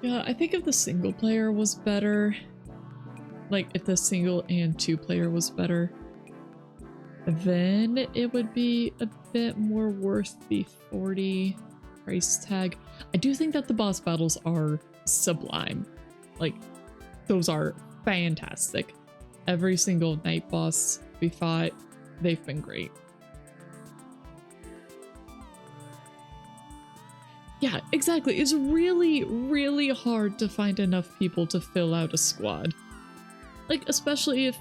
Yeah, I think if the single player was better, like if the single and two player was better, then it would be a bit more worth the 40 price tag. I do think that the boss battles are sublime. Like, those are fantastic. Every single night boss we fought, they've been great. Yeah, exactly. It's really, really hard to find enough people to fill out a squad. Like, especially if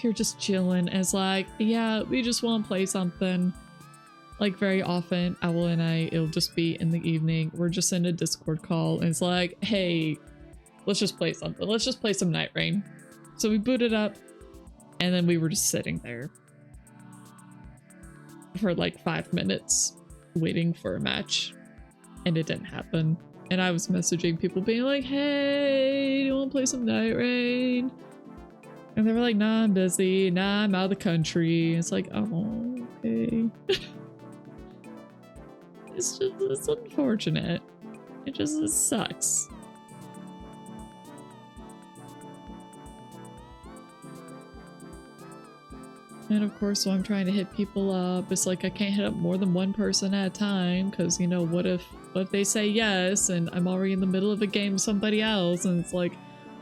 you're just chilling as like, yeah, we just want to play something. Like, very often, Owl and I, it'll just be in the evening. We're just in a Discord call, and it's like, hey, let's just play something. Let's just play some Night Rain. So we booted up, and then we were just sitting there for like 5 minutes waiting for a match. And it didn't happen. And I was messaging people being like, hey, do you want to play some Night Rain? And they were like, nah, I'm busy. Nah, I'm out of the country. It's like, oh, okay. It's unfortunate. It sucks. And of course, so I'm trying to hit people up. It's like I can't hit up more than one person at a time, because, you know, what if they say yes and I'm already in the middle of a game with somebody else, and it's like,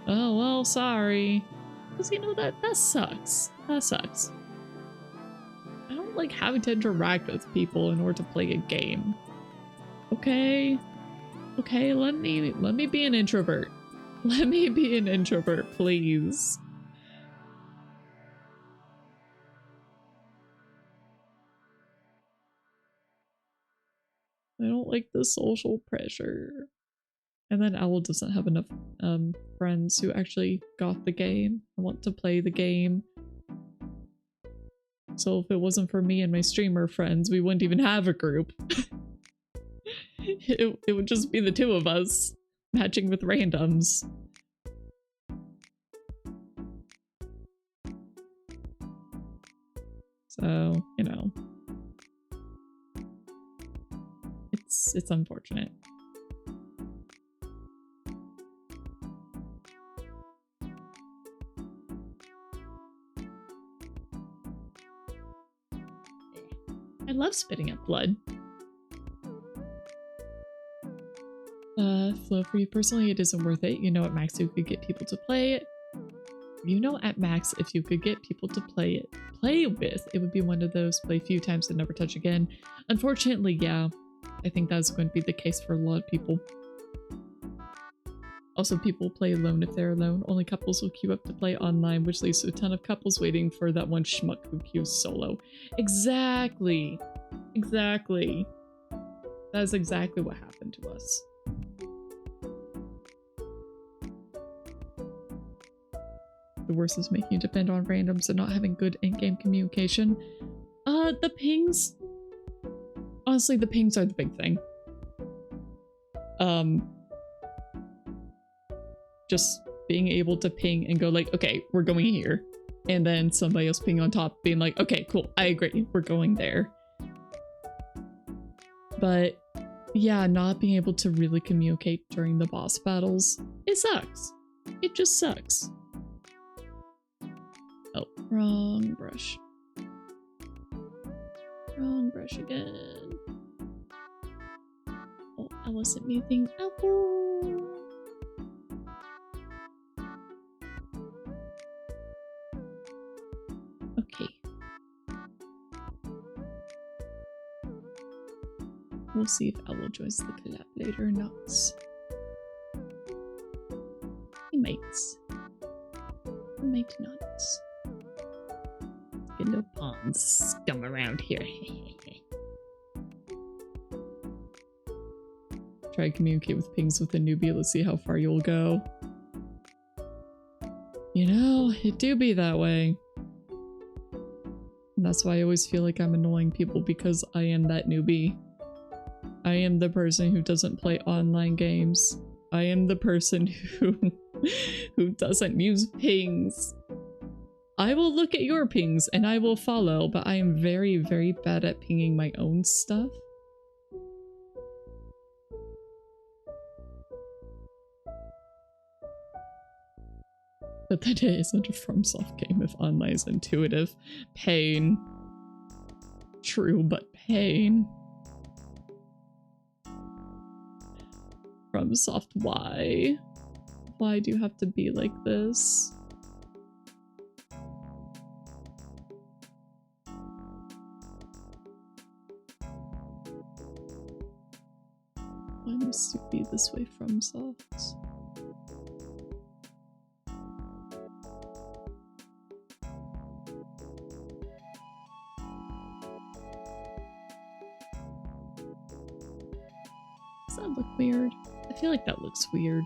oh, well, sorry. Because, you know, that sucks. That sucks. I don't like having to interact with people in order to play a game. Okay? Okay, let me be an introvert. Let me be an introvert, please. I don't like the social pressure. And then Owl doesn't have enough friends who actually got the game and want to play the game. So if it wasn't for me and my streamer friends, we wouldn't even have a group. It would just be the two of us matching with randoms. So, you know, it's unfortunate. I love spitting up blood. Flo, for you personally, it isn't worth it. You know, at max, you could get people to play it. You know, at max, if you could get people to play with, it would be one of those play a few times and never touch again. Unfortunately, yeah, I think that's going to be the case for a lot of people. Also, people play alone if they're alone. Only couples will queue up to play online, which leads to a ton of couples waiting for that one schmuck who queues solo. Exactly. Exactly. That is exactly what happened to us. The worst is making you depend on randoms and not having good in-game communication. The pings. Honestly, the pings are the big thing. Just being able to ping and go like, okay, we're going here. And then somebody else ping on top being like, okay, cool, I agree, we're going there. But yeah, not being able to really communicate during the boss battles, it sucks. It just sucks. Oh, wrong brush. Wrong brush again. Oh, I wasn't moving. Oh. Okay. We'll see if Owl joins the collab later or not. He might. He might not. Get no pawns scum around here. Try to communicate with pings with a newbie. Let's see how far you'll go. You know, it do be that way. And that's why I always feel like I'm annoying people, because I am that newbie. I am the person who doesn't play online games. I am the person who doesn't use pings. I will look at your pings and I will follow, but I am very, very bad at pinging my own stuff. But that it isn't a FromSoft game if online is intuitive. Pain. True, but pain. FromSoft, why? Why do you have to be like this? Why must you be this way, FromSoft? Does that look weird? I feel like that looks weird.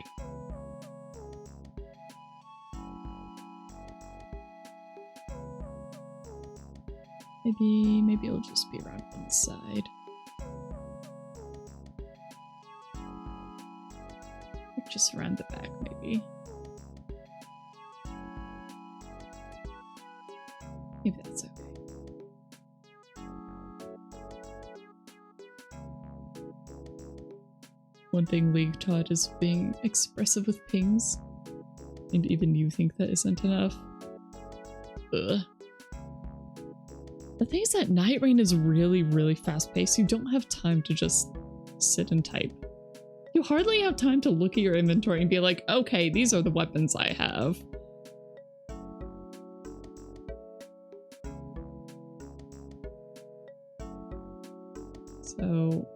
Maybe it'll just be around one side. Or just around the back, maybe. Maybe that's okay. One thing League taught is being expressive with pings. And even you think that isn't enough. Ugh. The thing is that Night Rain is really, really fast paced. You don't have time to just sit and type. You hardly have time to look at your inventory and be like, okay, these are the weapons I have. So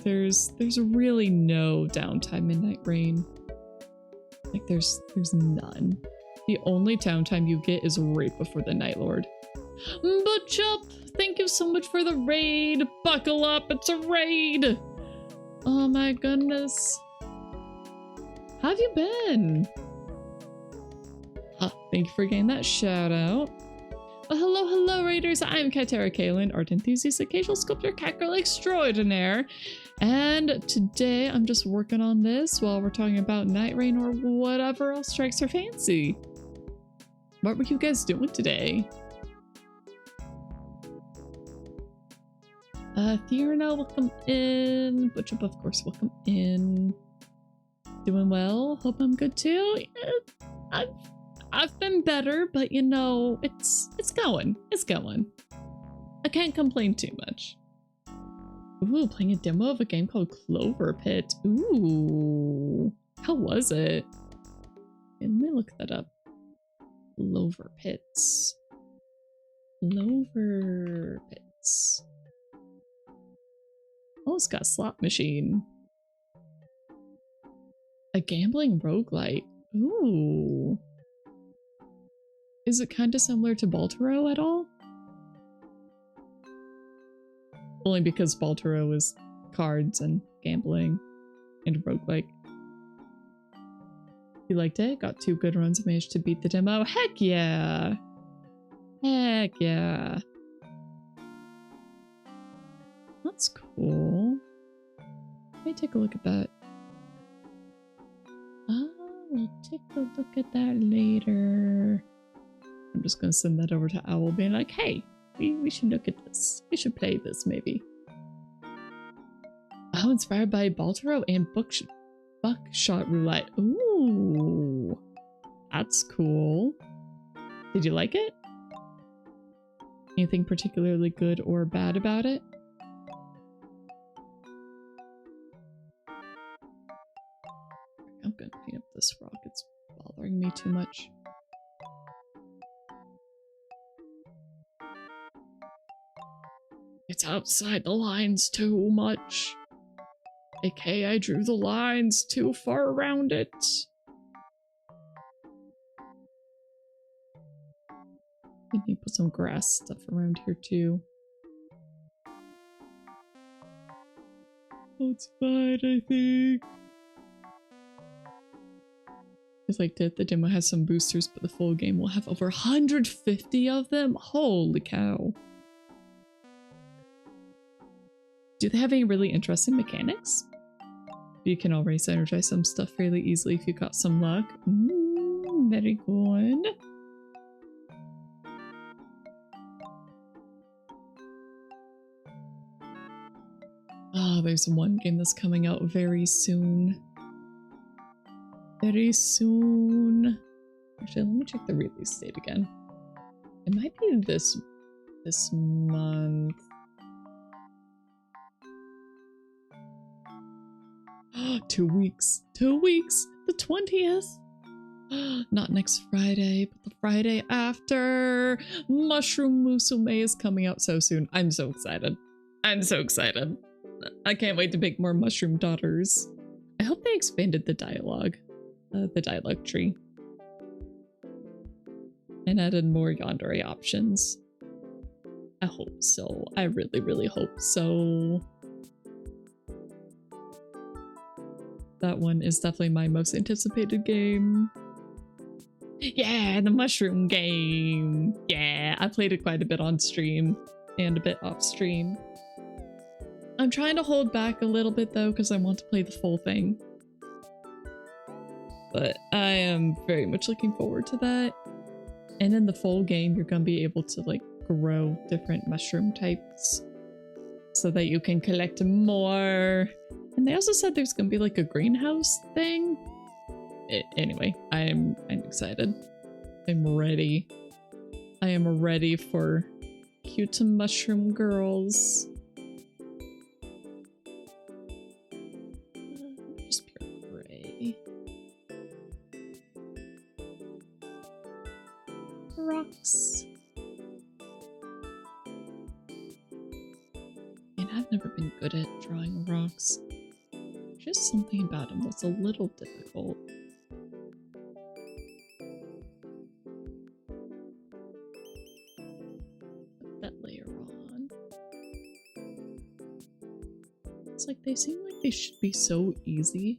there's really no downtime in Night Rain. Like there's none. The only downtime you get is right before the Night Lord. Butchup, thank you so much for the raid. Buckle up, it's a raid. Oh my goodness. How have you been? Thank you for getting that shout out. Well, hello, raiders. I'm Katara Kaelin, art enthusiast, occasional sculptor, cat girl extraordinaire. And today I'm just working on this while we're talking about Night Rain or whatever else strikes our fancy. What were you guys doing today? Theorna, welcome in. Butchup, of course, welcome in. Doing well. Hope I'm good too. Yeah, I've been better, but you know, it's going. It's going. I can't complain too much. Ooh, playing a demo of a game called Clover Pit. Ooh, how was it? Okay, let me look that up. Clover Pits. Clover Pits. Oh, it's got a slot machine. A gambling roguelite. Ooh. Is it kind of similar to Baltoro at all? Only because Baltoro is cards and gambling and roguelike. You liked it? Got 2 good runs and managed to beat the demo? Heck yeah! Heck yeah. That's cool. Let me take a look at that. We'll take a look at that later. I'm just gonna send that over to Owl being like, hey, we should look at this. We should play this maybe. Oh, inspired by Baltoro and Buckshot Roulette. Ooh, that's cool. Did you like it? Anything particularly good or bad about it? I'm gonna clean up this rock. It's bothering me too much. It's outside the lines too much. Okay, I drew the lines too far around it. I need to put some grass stuff around here too. Oh, it's fine, I think. If I did, the demo has some boosters, but the full game will have over 150 of them? Holy cow. Do they have any really interesting mechanics? You can already synergize some stuff fairly easily if you got some luck. Very good. Oh, there's one game that's coming out very soon. Very soon. Actually, let me check the release date again. It might be this month. 2 weeks. 2 weeks. The 20th. Not next Friday, but the Friday after. Mushroom Musume is coming out so soon. I'm so excited. I'm so excited. I can't wait to make more Mushroom Daughters. I hope they expanded the dialogue tree. And added more yandere options. I hope so. I really, really hope so. That one is definitely my most anticipated game. Yeah, the mushroom game. Yeah, I played it quite a bit on stream and a bit off stream. I'm trying to hold back a little bit though because I want to play the full thing. But I am very much looking forward to that. And in the full game, you're going to be able to like grow different mushroom types so that you can collect more. And they also said there's going to be like a greenhouse thing. Anyway, I'm excited. I'm ready. I am ready for cute mushroom girls. Just pure gray. Rocks. And I've never been good at drawing rocks. Just something about them that's a little difficult. like they seem like they should be so easy.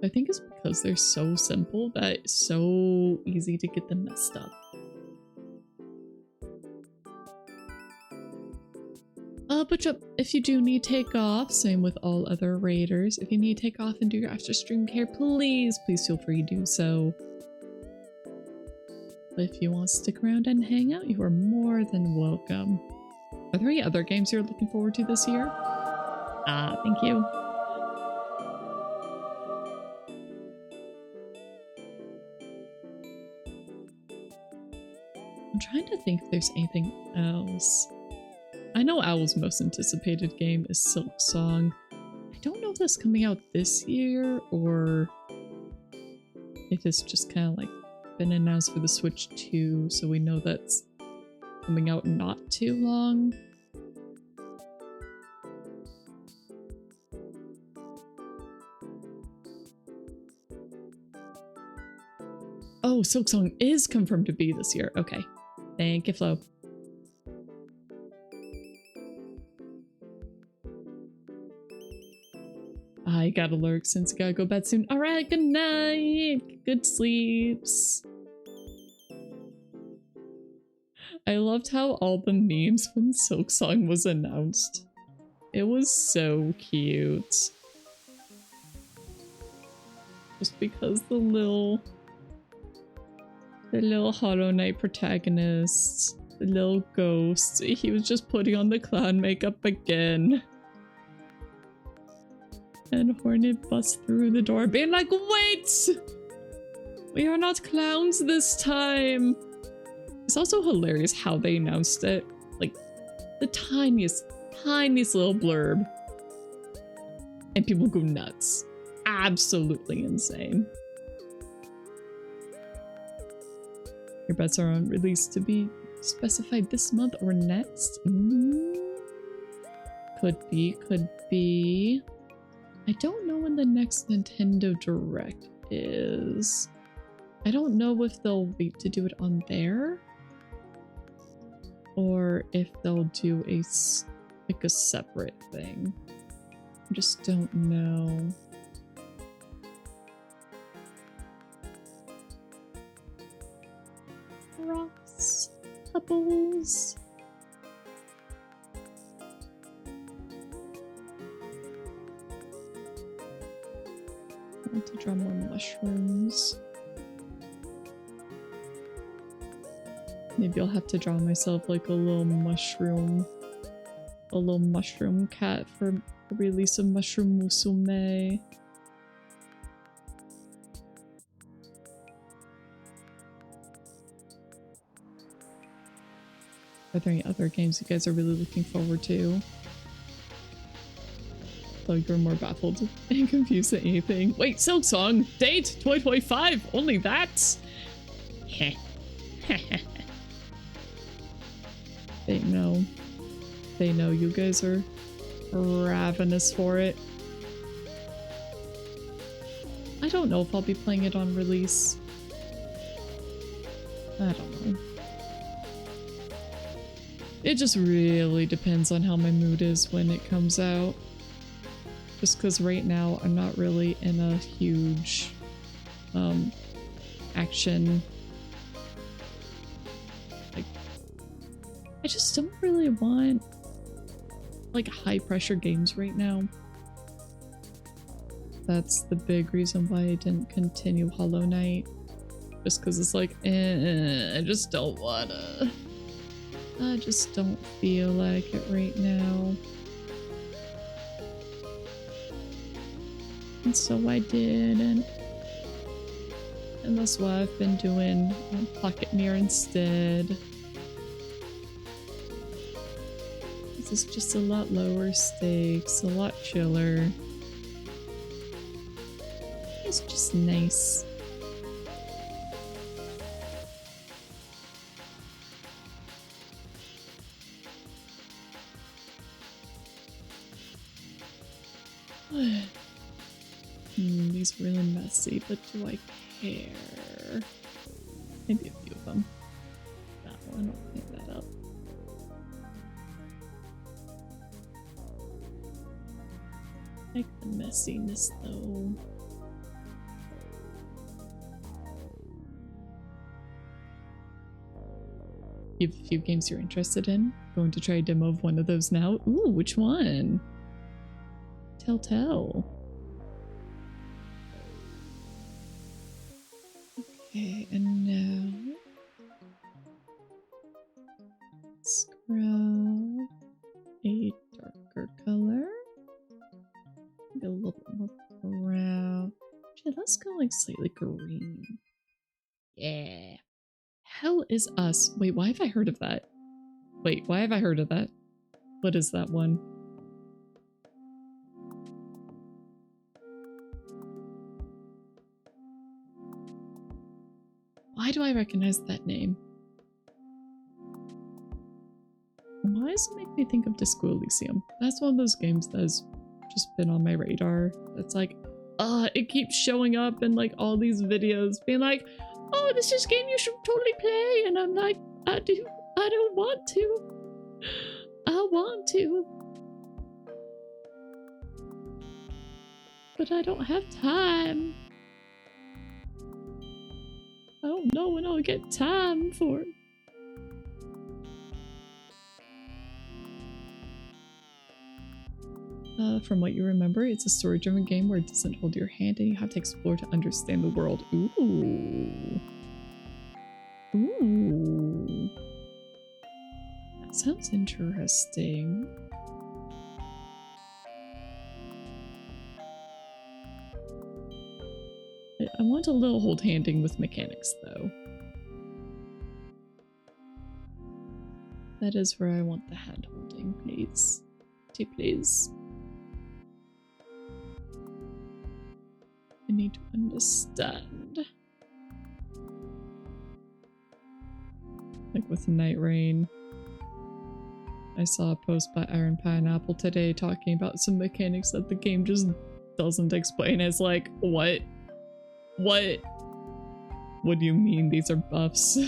I think it's because they're so simple that it's so easy to get them messed up. But if you do need takeoff, same with all other raiders, if you need takeoff and do your after stream care, please feel free to do so. But if you want to stick around and hang out, you are more than welcome. Are there any other games you're looking forward to this year? Thank you. I'm trying to think if there's anything else. I know Owl's most anticipated game is Silk Song. I don't know if that's coming out this year or if it's just kind of like been announced for the Switch 2, so we know that's coming out not too long. Oh, Silk Song is confirmed to be this year. Okay. Thank you, Flo. I gotta lurk since I gotta go bed soon. Alright, good night. Good sleeps. I loved how all the memes when Silk Song was announced. It was so cute. Just because the little Hollow Knight protagonist, the little ghost, he was just putting on the clown makeup again. And Hornet busts through the door being like, wait! We are not clowns this time! It's also hilarious how they announced it. Like, the tiniest little blurb. And people go nuts. Absolutely insane. Your bets are on release to be specified this month or next? Could be. I don't know when the next Nintendo Direct is. I don't know if they'll wait to do it on there or if they'll do a separate thing. I just don't know. Rocks, pebbles. I want to draw more mushrooms. Maybe I'll have to draw myself like a little mushroom cat for the release of Mushroom Musume. Are there any other games you guys are really looking forward to? So you're more baffled and confused than anything. Wait, Silk Song! Date 2025! Only that? Heh. They know. They know you guys are ravenous for it. I don't know if I'll be playing it on release. I don't know. It just really depends on how my mood is when it comes out. Just because right now I'm not really in a huge action. Like, I just don't really want like high pressure games right now. That's the big reason why I didn't continue Hollow Knight. Just because it's like, I just don't wanna. I just don't feel like it right now. And so I didn't. And that's why I've been doing Pocket Mirror instead. This is just a lot lower stakes, a lot chiller. It's just nice. These are really messy, but do I care? Maybe a few of them. That one, I'll clean that up. Like the messiness though. You have a few games you're interested in? Going to try a demo of one of those now? Ooh, which one? Tell. Okay, and now let's grab a darker color. Maybe a little bit more brown. Actually, let's go like slightly green. Yeah. Hell is Us. Wait, why have I heard of that? Wait, why have I heard of that? What is that one? Why do I recognize that name? Why does it make me think of Disco Elysium? That's one of those games that's just been on my radar. That's like, it keeps showing up in like all these videos being like, oh, this is a game you should totally play. And I'm like, I don't want to. I want to. But I don't have time. I don't know when I'll get time for it. From what you remember, it's a story-driven game where it doesn't hold your hand and you have to explore to understand the world. Ooh. Ooh. That sounds interesting. I want a little hold-handing with mechanics, though. That is where I want the hand-holding, please. Please. I need to understand. Like with Night Rain. I saw a post by Iron Pineapple today talking about some mechanics that the game just doesn't explain. It's like, what? What? What do you mean these are buffs?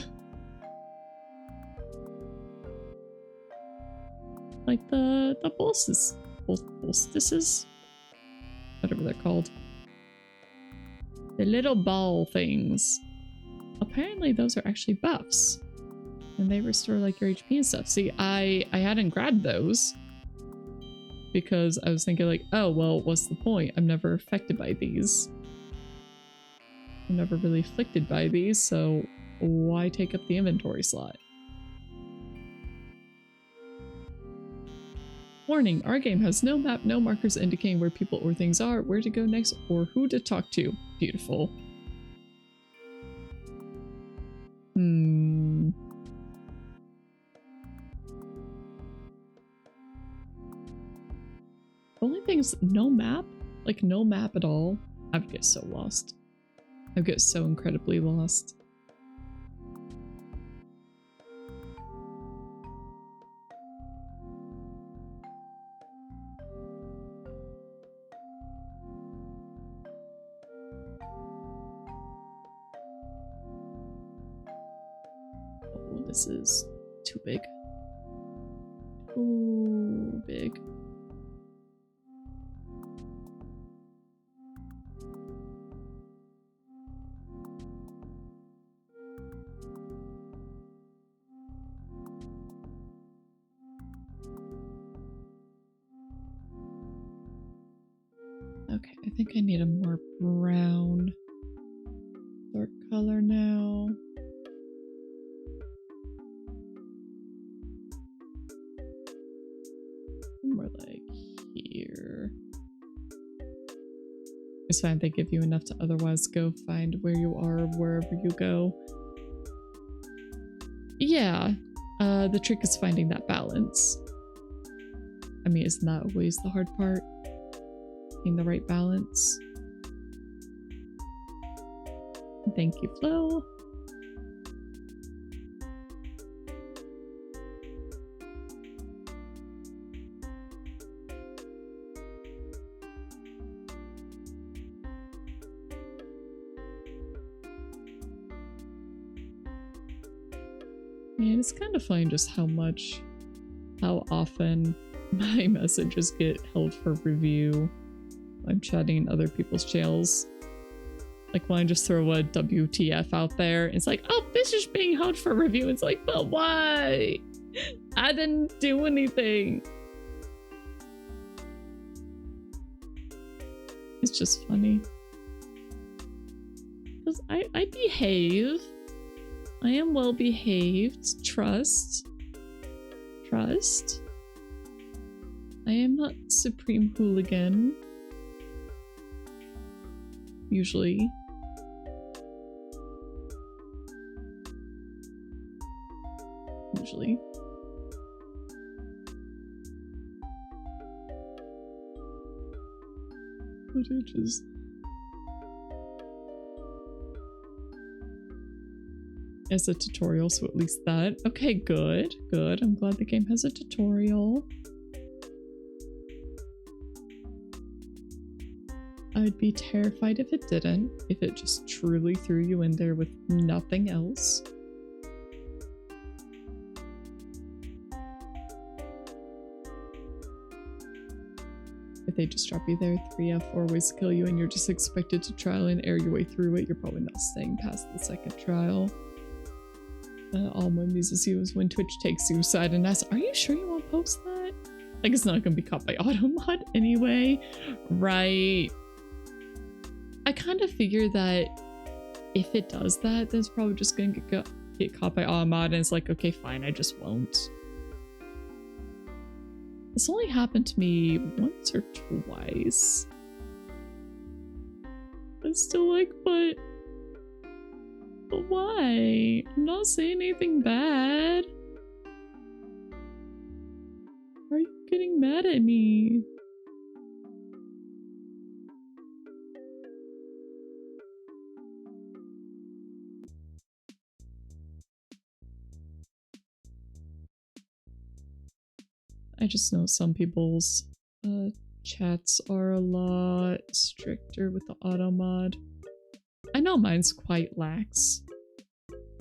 Like the bosses. Bolstesses? Whatever they're called. The little ball things. Apparently those are actually buffs. And they restore like your HP and stuff. See, I hadn't grabbed those. Because I was thinking like, oh, well, what's the point? I'm never affected by these. I'm never really afflicted by these, so why take up the inventory slot? Warning, our game has no map, no markers indicating where people or things are, where to go next, or who to talk to. Beautiful. Only thing is, no map? Like, no map at all? I would get so lost. I would get so incredibly lost. Oh, this is too big. Too big. Okay, I think I need a more brown dark color now. More like here. It's fine, they give you enough to otherwise go find where you are wherever you go. Yeah, the trick is finding that balance. I mean, isn't that always the hard part? In the right balance. Thank you, Flo. Man, it's kind of funny just how often my messages get held for review. I'm chatting in other people's channels. Like when I just throw a WTF out there, it's like, oh, this is being held for review. It's like, but why? I didn't do anything. It's just funny. Because I behave. I am well behaved. Trust. Trust. I am not supreme hooligan. Usually. Usually. Footages. As a tutorial, so at least that. Okay, good, good. I'm glad the game has a tutorial. I'd be terrified if it didn't, if it just truly threw you in there with nothing else. If they just drop you there 3F4 ways to kill you and you're just expected to trial and error your way through it, you're probably not staying past the second trial. All my muses you is when Twitch takes suicide and asks, are you sure you won't post that? Like it's not gonna be caught by automod anyway, right? I kind of figure that if it does that, then it's probably just gonna get caught by automod and it's like, okay, fine, I just won't. This only happened to me once or twice. I'm still like, but why? I'm not saying anything bad. Why are you getting mad at me? I just know some people's chats are a lot stricter with the auto mod. I know mine's quite lax.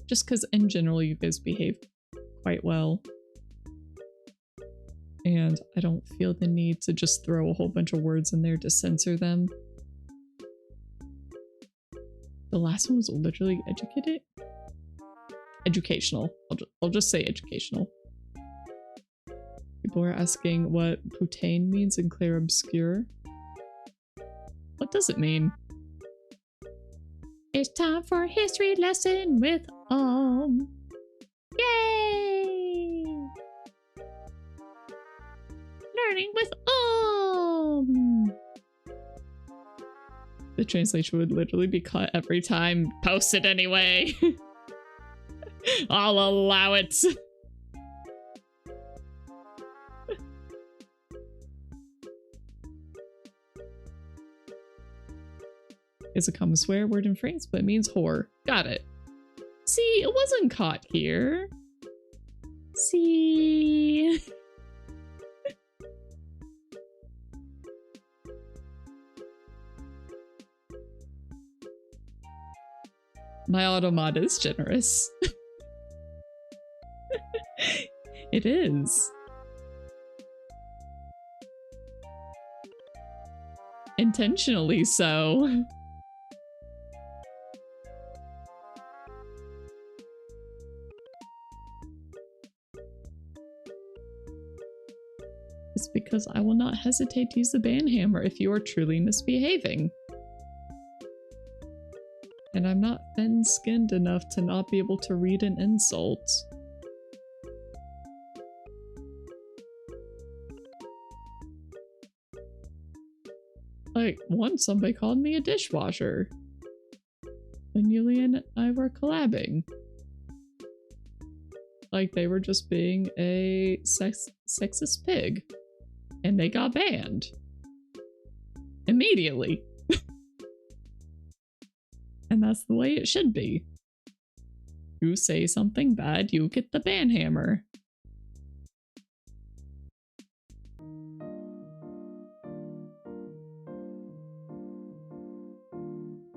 Just because in general you guys behave quite well. And I don't feel the need to just throw a whole bunch of words in there to censor them. The last one was literally educated? Educational. I'll just say educational. People are asking what putain means in Clair Obscure. What does it mean? It's time for a history lesson with Yay! Learning with The translation would literally be cut every time. Post it anyway. I'll allow it. Is a common swear word in France, but it means whore. Got it. See, it wasn't caught here. See? My automod is generous. It is. Intentionally so. It's because I will not hesitate to use the banhammer if you are truly misbehaving. And I'm not thin-skinned enough to not be able to read an insult. Like, once somebody called me a dishwasher. When Yulia and I were collabing. Like, they were just being a sexist pig. And they got banned. Immediately. And that's the way it should be. You say something bad, you get the banhammer.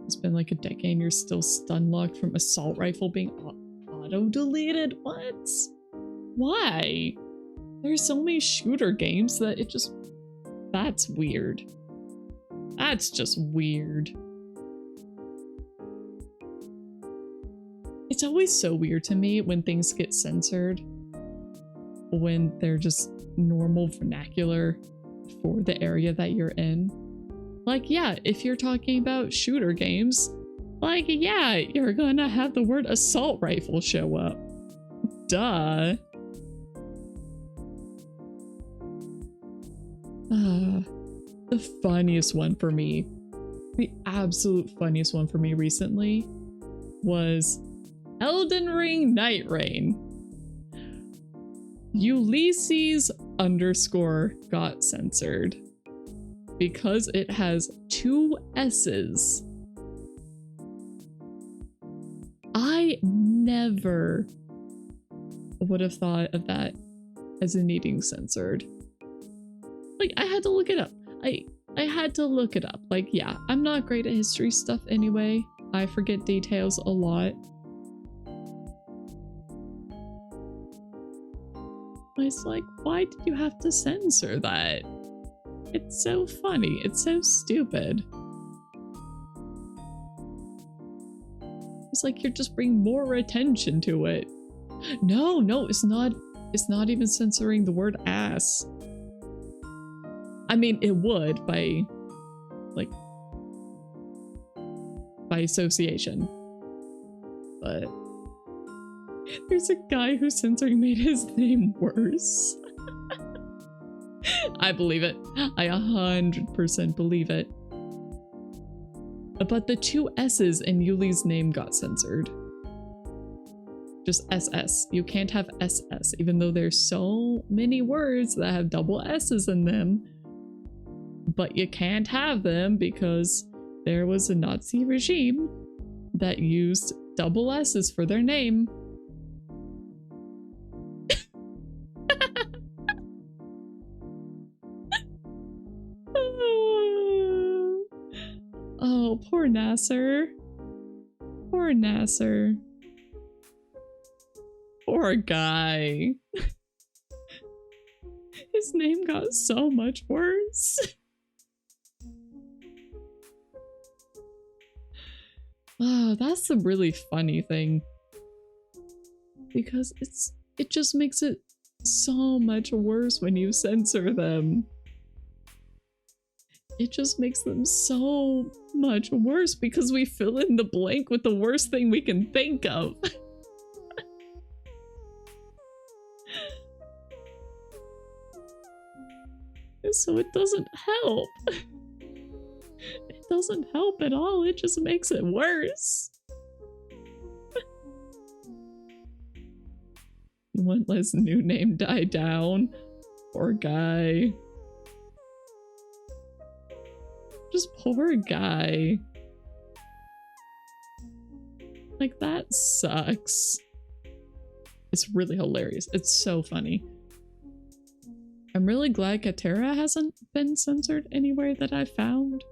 It's been like a decade and you're still stun locked from assault rifle being auto-deleted? What? Why? There's so many shooter games that it just... That's weird. That's just weird. It's always so weird to me when things get censored, when they're just normal vernacular for the area that you're in. Like, yeah, if you're talking about shooter games, like, yeah, you're gonna have the word assault rifle show up. Duh. The funniest one for me, the absolute funniest one for me recently was Elden Ring Night Rain. Ulysses underscore got censored because it has 2 S's. I never would have thought of that as needing censored. Like, I had to look it up. I had to look it up. Like, yeah, I'm not great at history stuff anyway. I forget details a lot. It's like, why did you have to censor that? It's so funny. It's so stupid. It's like you're just bringing more attention to it. No, it's not. It's not even censoring the word ass. I mean, it would by association. But there's a guy who censoring made his name worse. I believe it. I 100% believe it. But the 2 S's in Yuli's name got censored. Just SS. You can't have SS, even though there's so many words that have double S's in them. But you can't have them because there was a Nazi regime that used double S's for their name. Oh, poor Nasser. Poor Nasser. Poor guy. His name got so much worse. Oh, that's the really funny thing. Because it just makes it so much worse when you censor them. It just makes them so much worse because we fill in the blank with the worst thing we can think of. So it doesn't help. It doesn't help at all. It just makes it worse. You won't let his new name die down. Poor guy. Just poor guy. Like, that sucks. It's really hilarious. It's so funny. I'm really glad Katera hasn't been censored anywhere that I've found.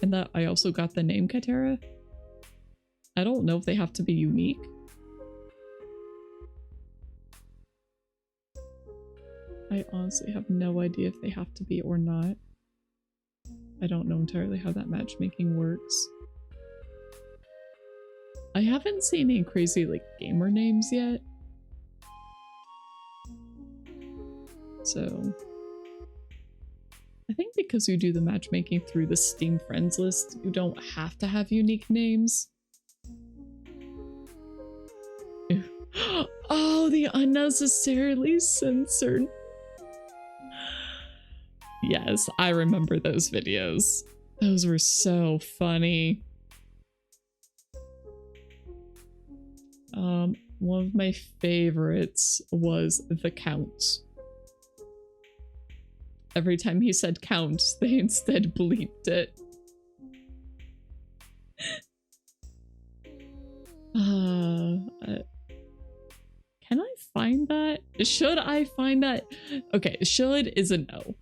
And that I also got the name Katera. I don't know if they have to be unique. I honestly have no idea if they have to be or not. I don't know entirely how that matchmaking works. I haven't seen any crazy, like, gamer names yet. So I think because you do the matchmaking through the Steam friends list, you don't have to have unique names. Oh, the unnecessarily censored. Yes, I remember those videos. Those were so funny. One of my favorites was the Count. Every time he said count, they instead bleeped it. Can I find that? Should I find that? Okay, should is a no.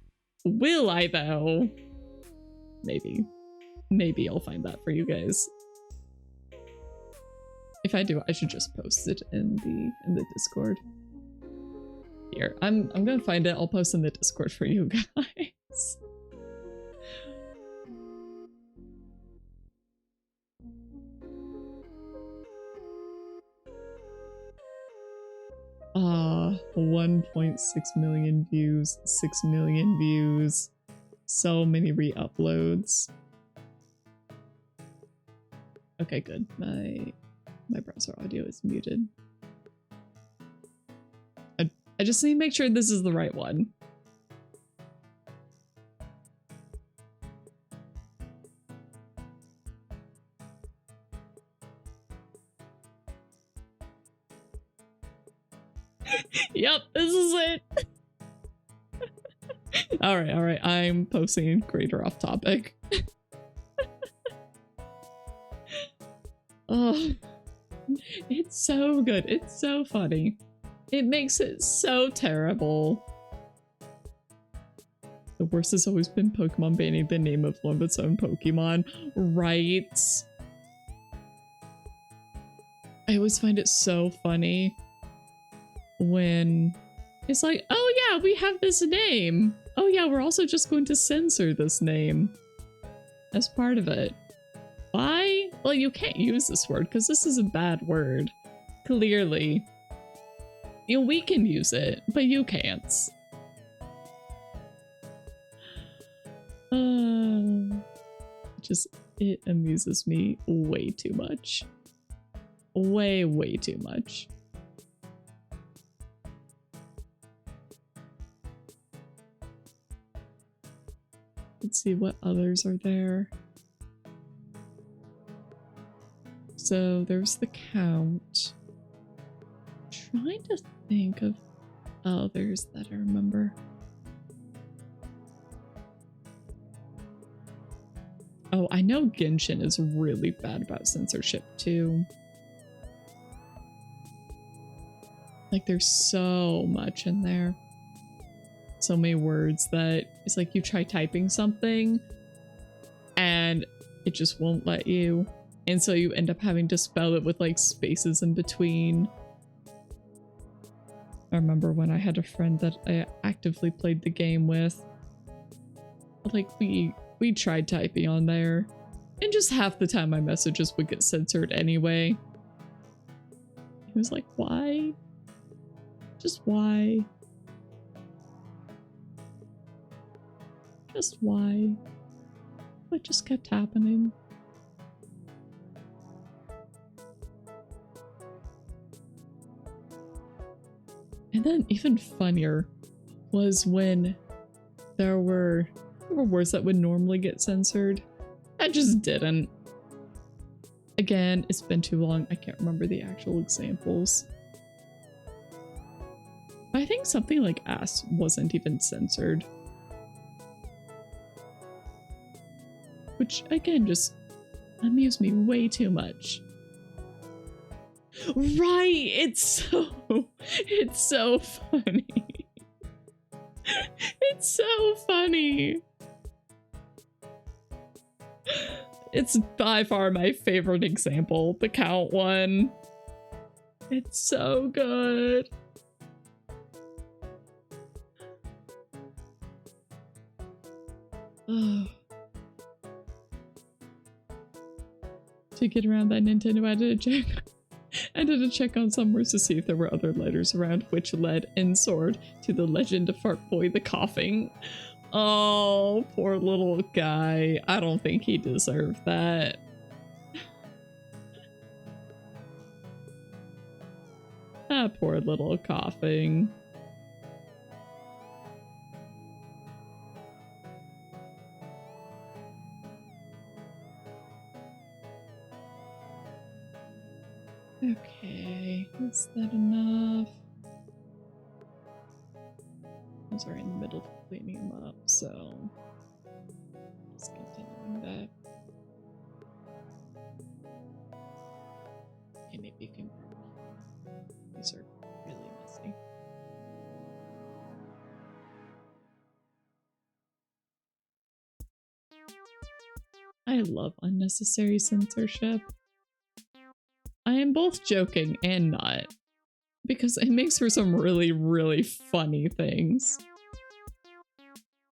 Will I though? Maybe. Maybe I'll find that for you guys. If I do, I should just post it in the Discord. Here, I'm gonna find it. I'll post in the Discord for you guys. Ah, 1.6 million views, 6 million views, so many re-uploads. Okay, good. My browser audio is muted. I just need to make sure this is the right one. Yep, this is it. All right. I'm posting greater off topic. Oh, it's so good. It's so funny. It makes it so terrible. The worst has always been Pokemon banning the name of one of its own Pokemon, right? I always find it so funny when it's like, oh yeah, we have this name. Oh yeah, we're also just going to censor this name as part of it. Why? Well, you can't use this word because this is a bad word. Clearly. You know, we can use it, but you can't. It amuses me way too much. Way too much. Let's see what others are there. So there's the count. Trying to think of... Oh, there's that I remember. Oh, I know Genshin is really bad about censorship too. Like there's so much in there. So many words that it's like you try typing something and it just won't let you. And so you end up having to spell it with like spaces in between. I remember when I had a friend that I actively played the game with. Like we tried typing on there and just half the time my messages would get censored anyway. He was like, why? Just why? Just why? What just kept happening? And then even funnier was when there were words that would normally get censored. I just didn't. Again, it's been too long. I can't remember the actual examples. I think something like ass wasn't even censored. Which, again, just amused me way too much. Right! It's so funny. It's so funny. It's by far my favorite example, the count one. It's so good. Oh. To get around that Nintendo, I did a check on some words to see if there were other letters around, which led in sword to the legend of Fart Boy the Coughing. Oh, poor little guy. I don't think he deserved that. Ah, poor little coughing. Okay, is that enough? I was already in the middle of cleaning them up, so just continuing that. Okay, maybe you can. These are really messy. I love unnecessary censorship. I am both joking and not. because it makes for some really, really funny things.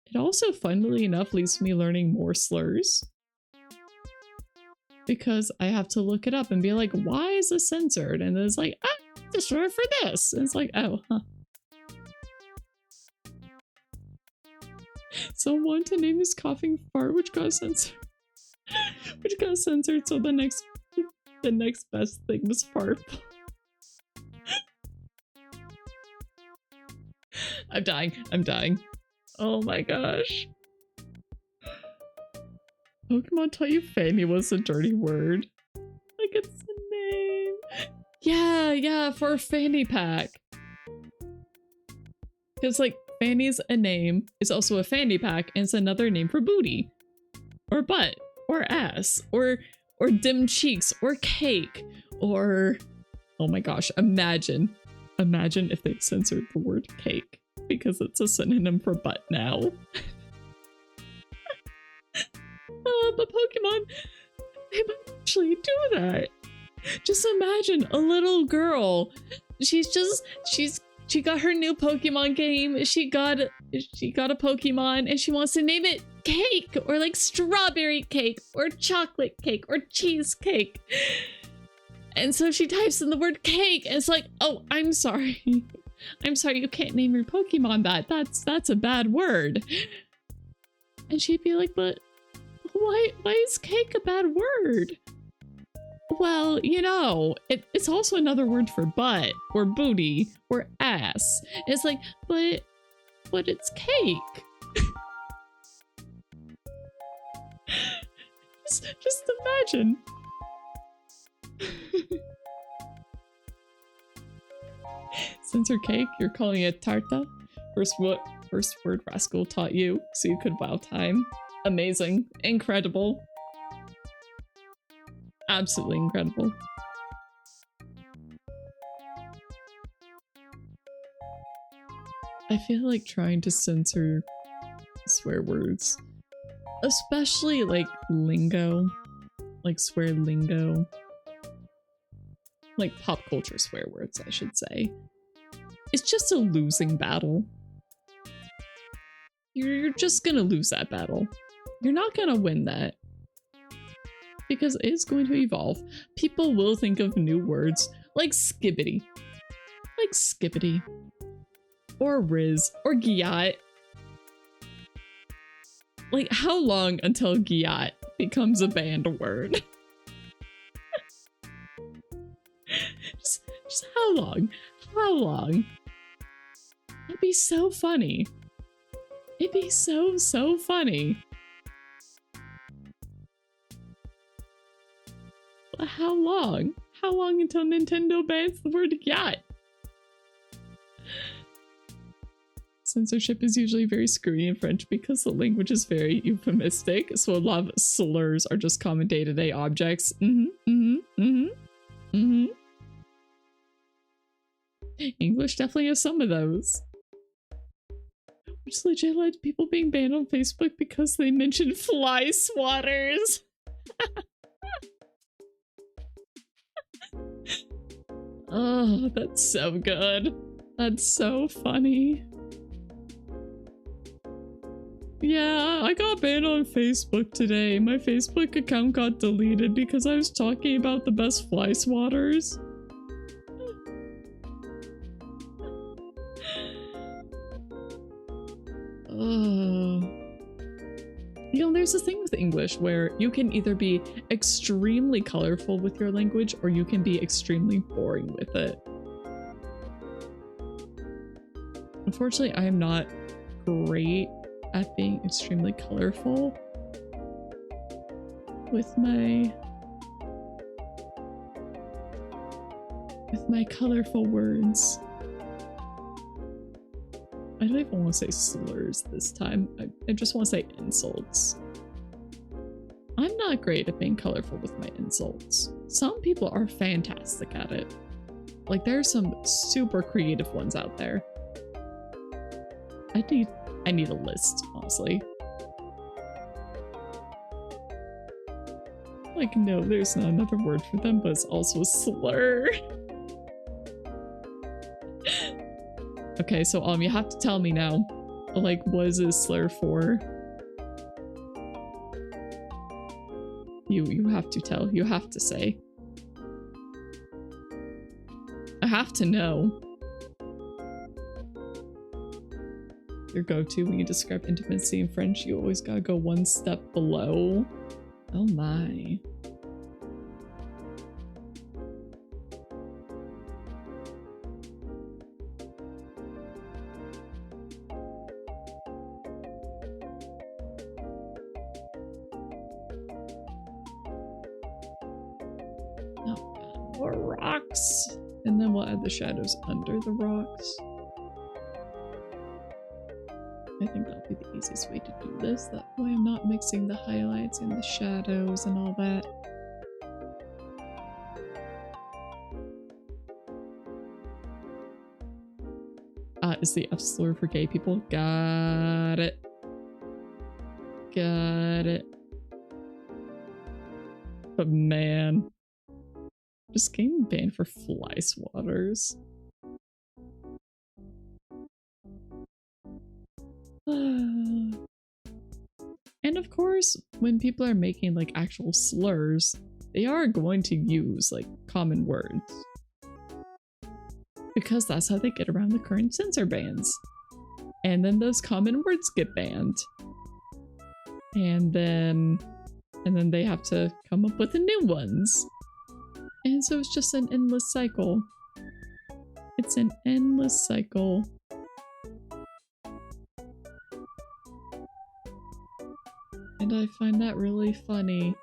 It also, funnily enough, leads to me learning more slurs. Because I have to look it up and be like, why is this censored? And it's like, ah, it's a slur for this. And it's like, oh, huh. So one to name his coughing fart, which got censored. Which got censored, so the next best thing was fart. I'm dying. I'm dying. Oh my gosh. Pokemon taught you Fanny was a dirty word. Like it's the name. Yeah, for a fanny pack. Because like Fanny's a name, it's also a fanny pack, and it's another name for booty. Or butt. Or ass. Or dim cheeks. Or cake. Or oh my gosh, imagine if they censored the word cake. Because it's a synonym for butt now. But Pokemon, they might actually do that. Just imagine a little girl. She got her new Pokemon game. She got a Pokemon and she wants to name it Cake or like strawberry cake or chocolate cake or cheesecake. And so she types in the word cake and it's like, oh, I'm sorry. I'm sorry, you can't name your Pokemon that. That's a bad word. And she'd be like, but why is cake a bad word? Well, you know, it's also another word for butt or booty or ass. It's like, but it's cake. just imagine. Censor cake, you're calling it tarta? First word Rascal taught you, so you could wow time. Amazing. Incredible. Absolutely incredible. I feel like trying to censor swear words, especially like lingo, like swear lingo, like pop culture swear words, I should say. It's just a losing battle. You're just gonna lose that battle. You're not gonna win that. Because it is going to evolve. People will think of new words like skibbity. Like skibbity. Or riz. Or gyat. Like, how long until gyat becomes a banned word? just how long? How long? It'd be so funny. It'd be so funny. But how long? How long until Nintendo bans the word yacht? Censorship is usually very screwy in French because the language is very euphemistic, so a lot of slurs are just common day-to-day objects. English definitely has some of those. Which legit led to people being banned on Facebook because they mentioned fly swatters. Oh, that's so good. That's so funny. Yeah, I got banned on Facebook today. My Facebook account got deleted because I was talking about the best fly swatters. You know, there's this thing with English where you can either be extremely colorful with your language or you can be extremely boring with it. Unfortunately, I am not great at being extremely colorful with my colorful words. I don't even want to say slurs this time. I just want to say insults. I'm not great at being colorful with my insults. Some people are fantastic at it. Like, there's some super creative ones out there. I need a list, honestly. Like, no, there's not another word for them, but it's also a slur. Okay, so you have to tell me now. Like, what is this slur for? You have to tell. You have to say. I have to know. Your go-to when you describe intimacy in French, you always gotta go one step below. Oh my. Oh, more rocks. And then we'll add the shadows under the rocks. I think that'll be the easiest way to do this. That way I'm not mixing the highlights and the shadows and all that. Is the F slur for gay people? Got it. Got it. But man, just getting banned for fly swatters. And of course, when people are making like actual slurs, they are going to use like common words. Because that's how they get around the current censor bans. And then those common words get banned. And then they have to come up with the new ones. And so it's just an endless cycle. It's an endless cycle. And I find that really funny,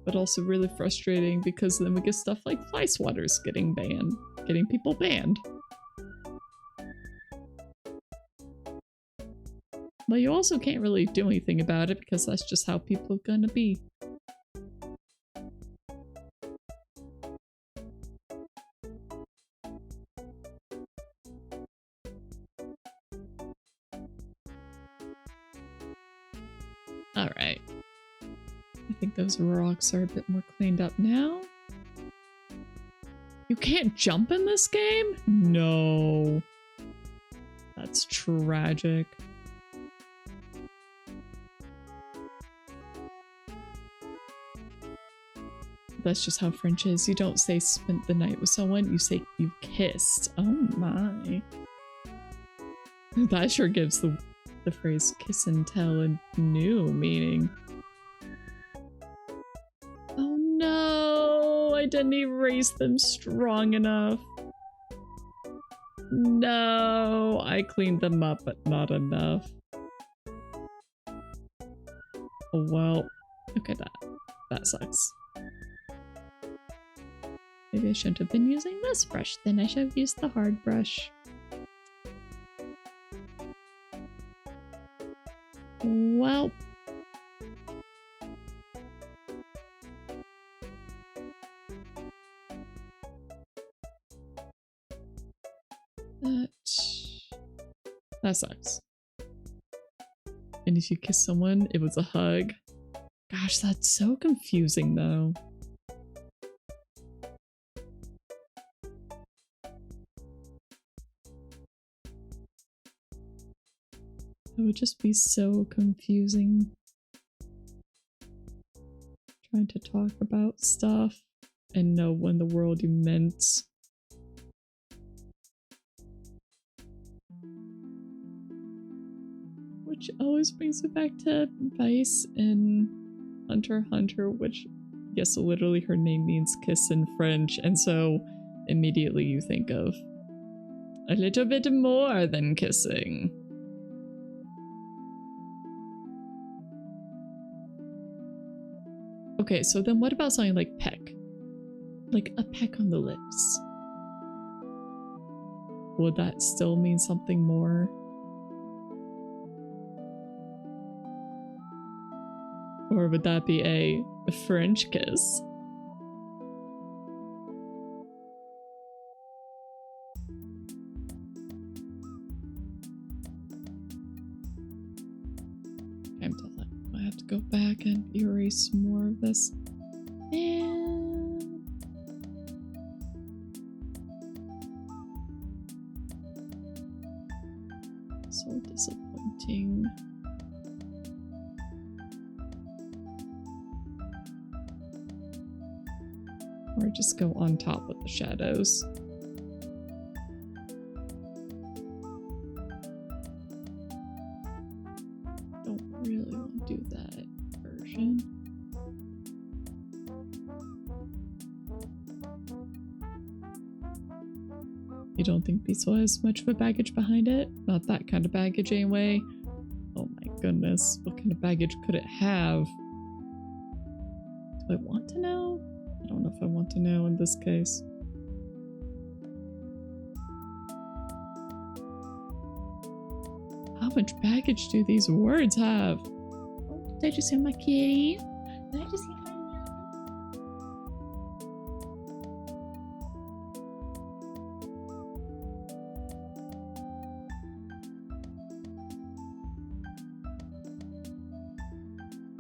but also really frustrating because then we get stuff like fly swatters getting banned, getting people banned. But you also can't really do anything about it because that's just how people are gonna be. Alright. I think those rocks are a bit more cleaned up now. You can't jump in this game? No. That's tragic. That's just how French is. You don't say spent the night with someone, you say you kissed. Oh my. That sure gives the phrase kiss and tell a new meaning. Oh no, I didn't erase them strong enough. No, I cleaned them up, but not enough. Oh well, look at that. That sucks. Maybe I shouldn't have been using this brush, then I should have used the hard brush. Well. That sucks. And if you kiss someone, it was a hug. Gosh, that's so confusing though. It would just be so confusing. Trying to talk about stuff and know when the world you meant. Which always brings it back to Vice in Hunter x Hunter, which, yes, literally her name means kiss in French, and so immediately you think of a little bit more than kissing. Okay, so then what about something like peck? Like a peck on the lips. Would that still mean something more? Or would that be a French kiss? I'm definitely I have to go back and erase more of this. And Or just go on top with the shadows. Don't really want to do that version. You don't think Beetle has much of a baggage behind it? Not that kind of baggage anyway. Oh my goodness, what kind of baggage could it have? Do I want to know? I don't know if I want to know in this case. How much baggage do these words have? Oh, did I just hear my kitty? Did I just hear my meow?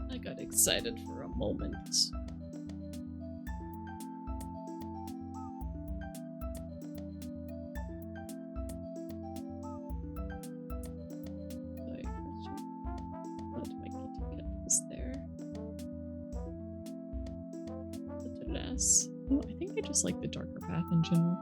I got excited for a moment. Oh, I think I just like the darker path in general.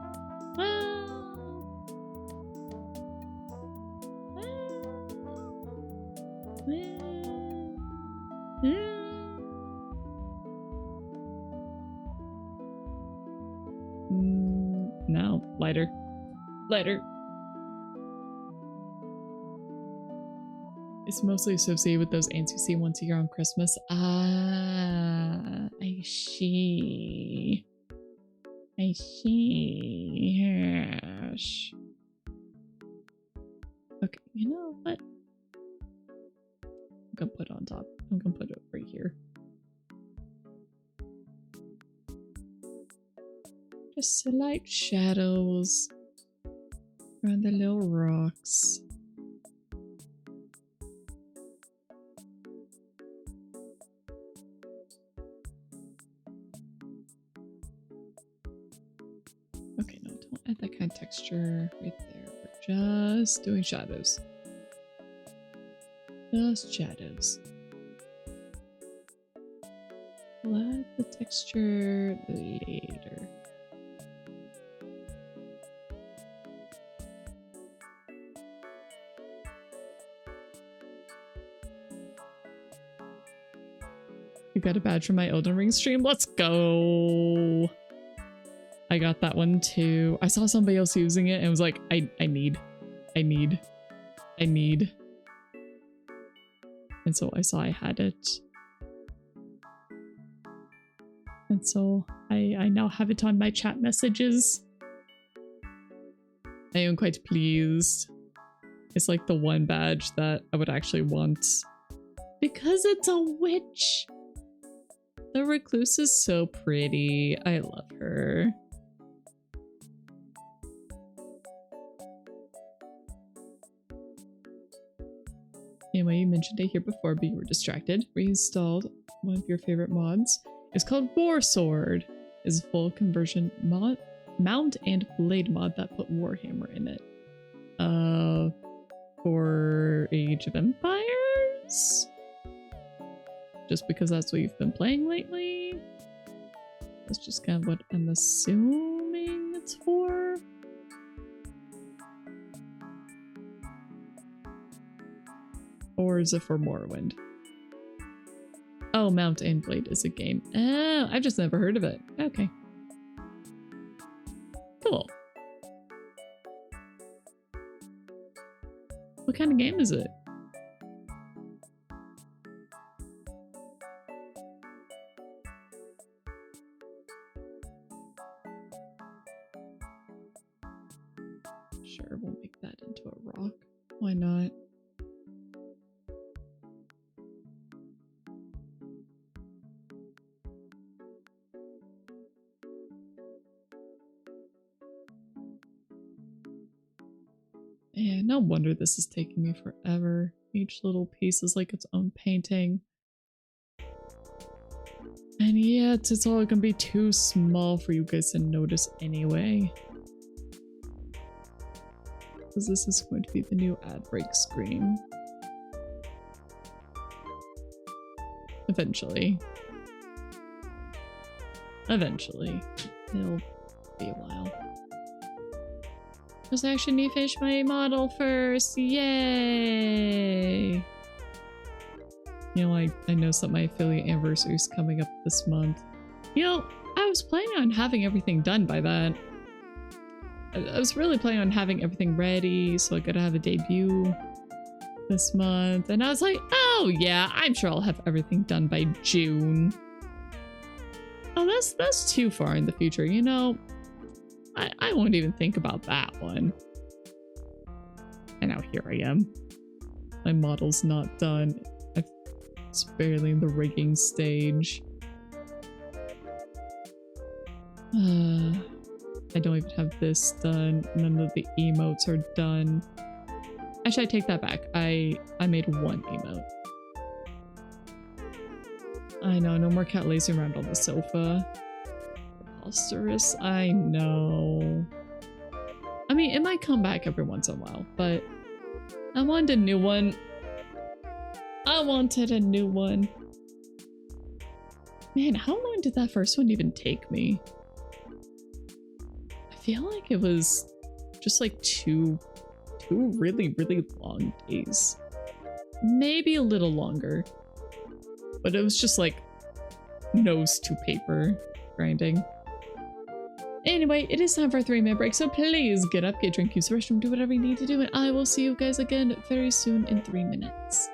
No, lighter. Lighter. It's mostly associated with those ants you see once a year on Christmas. Ah, I see. I see. Yes. Okay, you know what? I'm gonna put it on top. I'm gonna put it right here. Just slight shadows around the little rocks. Okay, no, don't add that kind of texture right there. We're just doing shadows. Just shadows. We'll add the texture later. You got a badge from my Elden Ring stream? Let's go! I got that one too. I saw somebody else using it and was like, I need. And so I saw I had it. And so I now have it on my chat messages. I am quite pleased. It's like the one badge that I would actually want. Because it's a witch! The recluse is so pretty. I love her. Anyway, you mentioned it here before, but you were distracted. Reinstalled one of your favorite mods. It's called War Sword. It's a full conversion mod, mount and blade mod that put Warhammer in it. For Age of Empires? Just because that's what you've been playing lately? That's just kind of what I'm assuming it's for. Or is it for Morrowind? Oh, Mount and Blade is a game. Oh, I've just never heard of it. Okay. Cool. What kind of game is it? Sure, we'll make that into a rock. Why not? Yeah, no wonder this is taking me forever. Each little piece is like its own painting. And yet, it's all gonna be too small for you guys to notice anyway. Because this is going to be the new ad break screen. Eventually. Eventually. It'll be a while. Because I actually need to finish my model first. Yay! You know, I noticed that my affiliate anniversary is coming up this month. You know, I was planning on having everything done by then. I was really planning on having everything ready so I could have a debut this month. And I was like, oh yeah, I'm sure I'll have everything done by June. Oh, that's too far in the future, you know? I won't even think about that one. And now here I am. My model's not done. It's barely in the rigging stage. I don't even have this done. None of the emotes are done. Actually, I take that back. I made one emote. I know, no more cat lazing around on the sofa. Preposterous, I know. I mean, it might come back every once in a while, but I wanted a new one. I wanted a new one. Man, how long did that first one even take me? I feel like it was just like two really, really long days. Maybe a little longer. But it was just like nose to paper grinding. Anyway, it is time for a 3-minute break, so please get up, get a drink, use the restroom, do whatever you need to do, and I will see you guys again very soon in 3 minutes.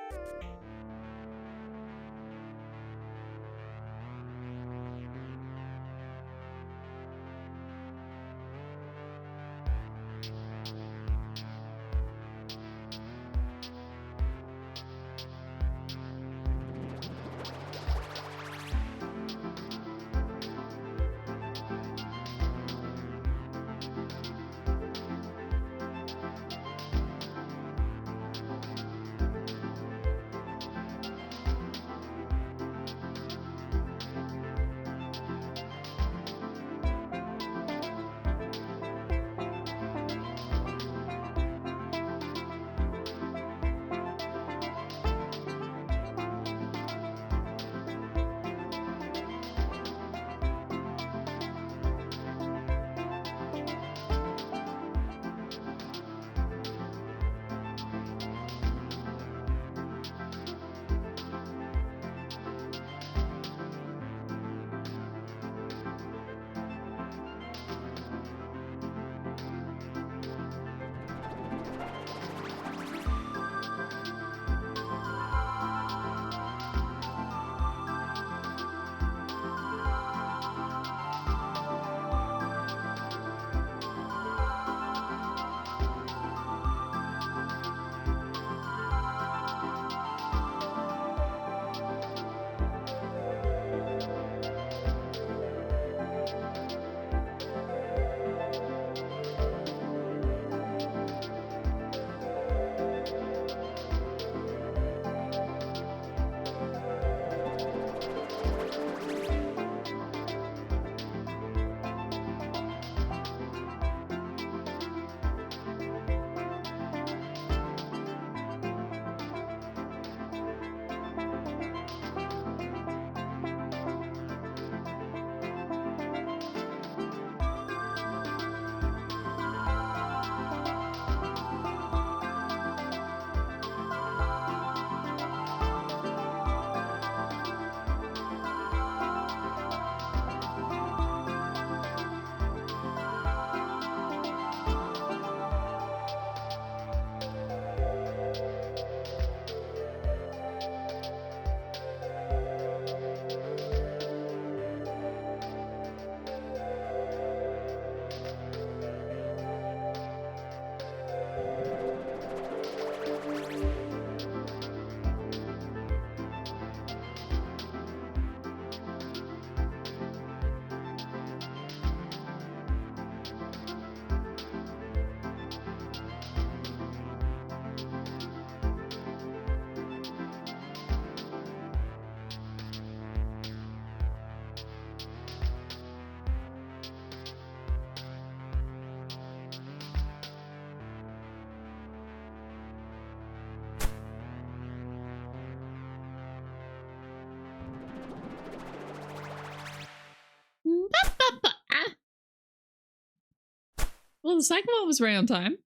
the second one was right on time.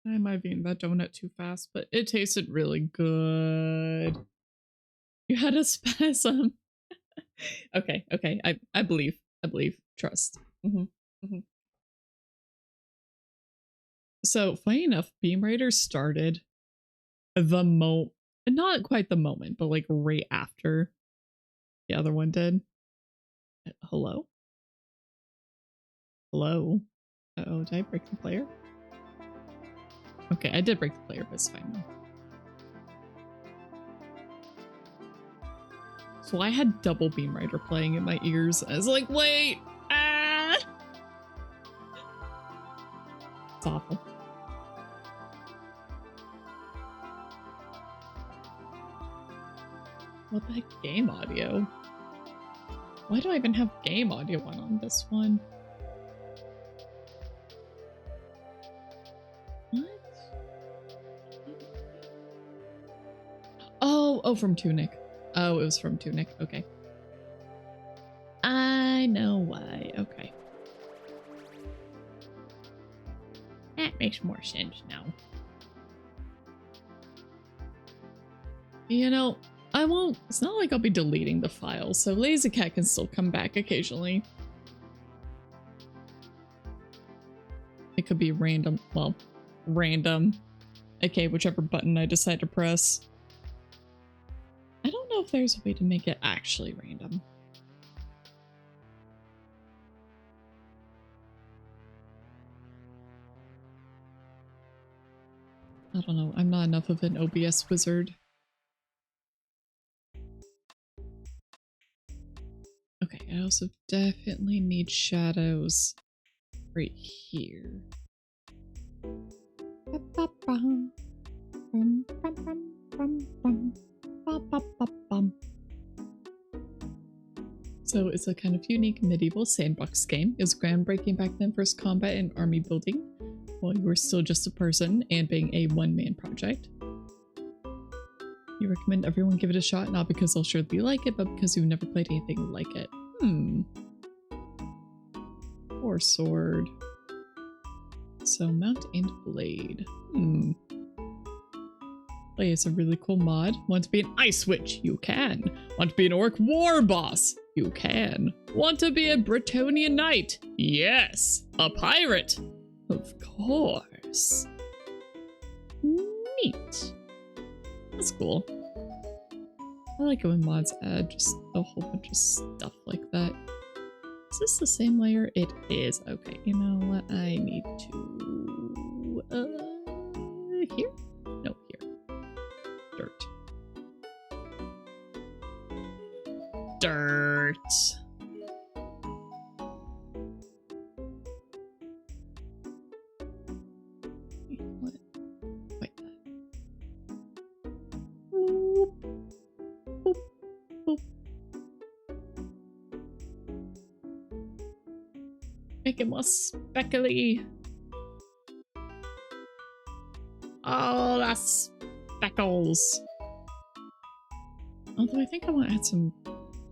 I might have eaten that donut too fast, but it tasted really good. You had a spasm. Okay, okay. I believe. I believe. Trust. So, funny enough, Beam Rider started not quite the moment, but like right after the other one did. Hello? Hello? Uh-oh, did I break the player? Okay, I did break the player, but it's fine. So I had double Beam Rider playing in my ears. I was like, wait! Ah! It's awful. What the heck? Game audio? Why do I even have game audio on this one? What? Oh, from Tunic. Oh, it was from Tunic. Okay. I know why. Okay. That makes more sense now. You know, I won't. It's not like I'll be deleting the file, so Lazy Cat can still come back occasionally. It could be random. Well, random. Okay, whichever button I decide to press. I don't know if there's a way to make it actually random. I don't know. I'm not enough of an OBS wizard. Okay, I also definitely need shadows right here. So it's a kind of unique medieval sandbox game. It was groundbreaking back then for its combat and army building, while you were still just a person and being a one-man project. You recommend everyone give it a shot, not because they'll surely like it, but because you've never played anything like it. Or sword. So mount and blade. Play is a really cool mod. Want to be an ice witch? You can. Want to be an orc war boss? You can. Want to be a Bretonnian knight? Yes. A pirate? Of course. Neat. That's cool. I like it when mods add just a whole bunch of stuff like that. Is this the same layer? It is. Okay, you know what? I need to... here? No, here. Dirt. Dirt. What? Wait. Boop. Boop. Boop. Make it more speckly. Oh, that's speckles. Although I think I want to add some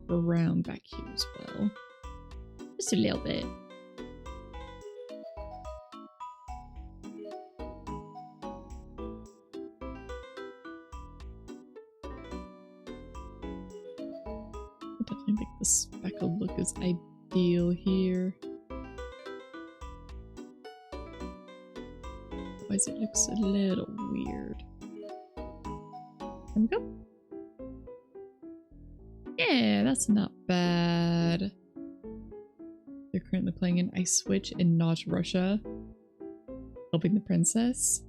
brown back here as well. Just a little bit. I definitely make the speckle look as ideal here. Otherwise it looks a little weird. There we go. Yeah, that's not bad. They're currently playing an Ice Witch in not Russia. Helping the princess.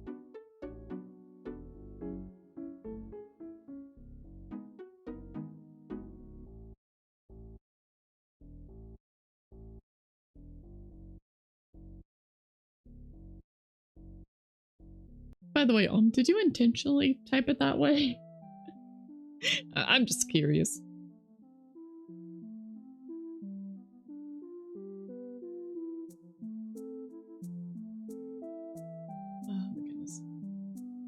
By the way, did you intentionally type it that way? I'm just curious. Oh my goodness.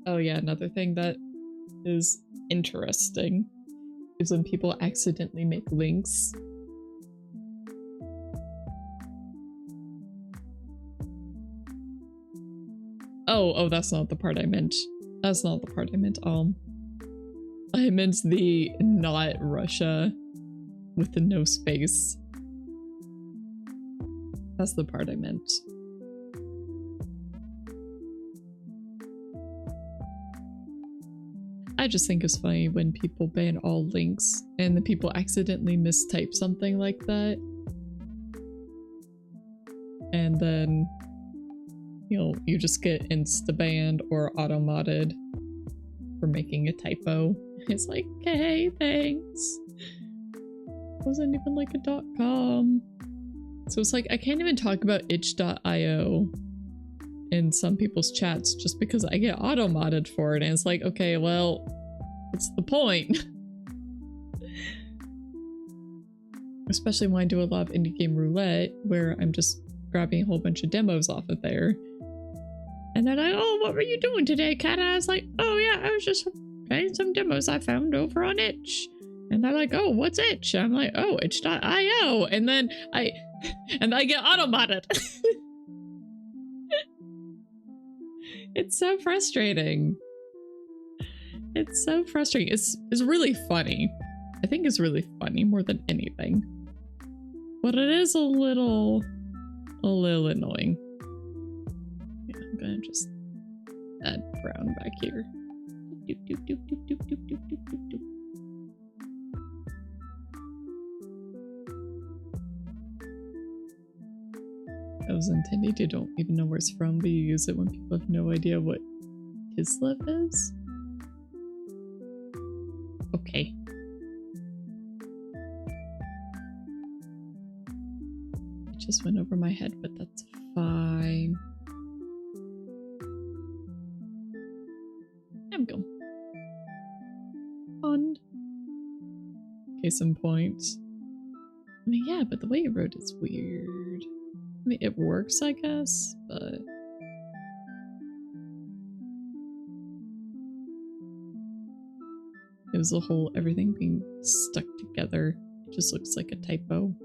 Oh yeah, another thing that is interesting is when people accidentally make links. Oh, that's not the part I meant. That's not the part I meant. I meant the not Russia with the no space. That's the part I meant. I just think it's funny when people ban all links and the people accidentally mistype something like that. And then, you know, you just get insta-banned or auto-modded for making a typo. It's like, okay, thanks. It wasn't even like a .com. So it's like, I can't even talk about itch.io in some people's chats just because I get auto-modded for it. And it's like, okay, well, what's the point? Especially when I do a lot of indie game roulette where I'm just grabbing a whole bunch of demos off of there. And they're like, oh, what were you doing today, Kat? And I was like, oh yeah, I was just playing some demos I found over on itch. And they're like, oh, what's itch? And I'm like, oh, itch.io. And then I get auto-modded. It's so frustrating. It's so frustrating. It's really funny. I think it's really funny more than anything. But it is a little annoying. Yeah, I'm gonna just add brown back here. Doop, doop, doop, doop, doop, doop, doop, doop, doop, doop. That was intended. You don't even know where it's from, but you use it when people have no idea what Kislev is. Okay. It just went over my head, but that's fine. I'm going. Pond. Case in point. I mean, yeah, but the way you wrote it's weird. I mean, it works, I guess, but... It was the whole everything being stuck together. It just looks like a typo.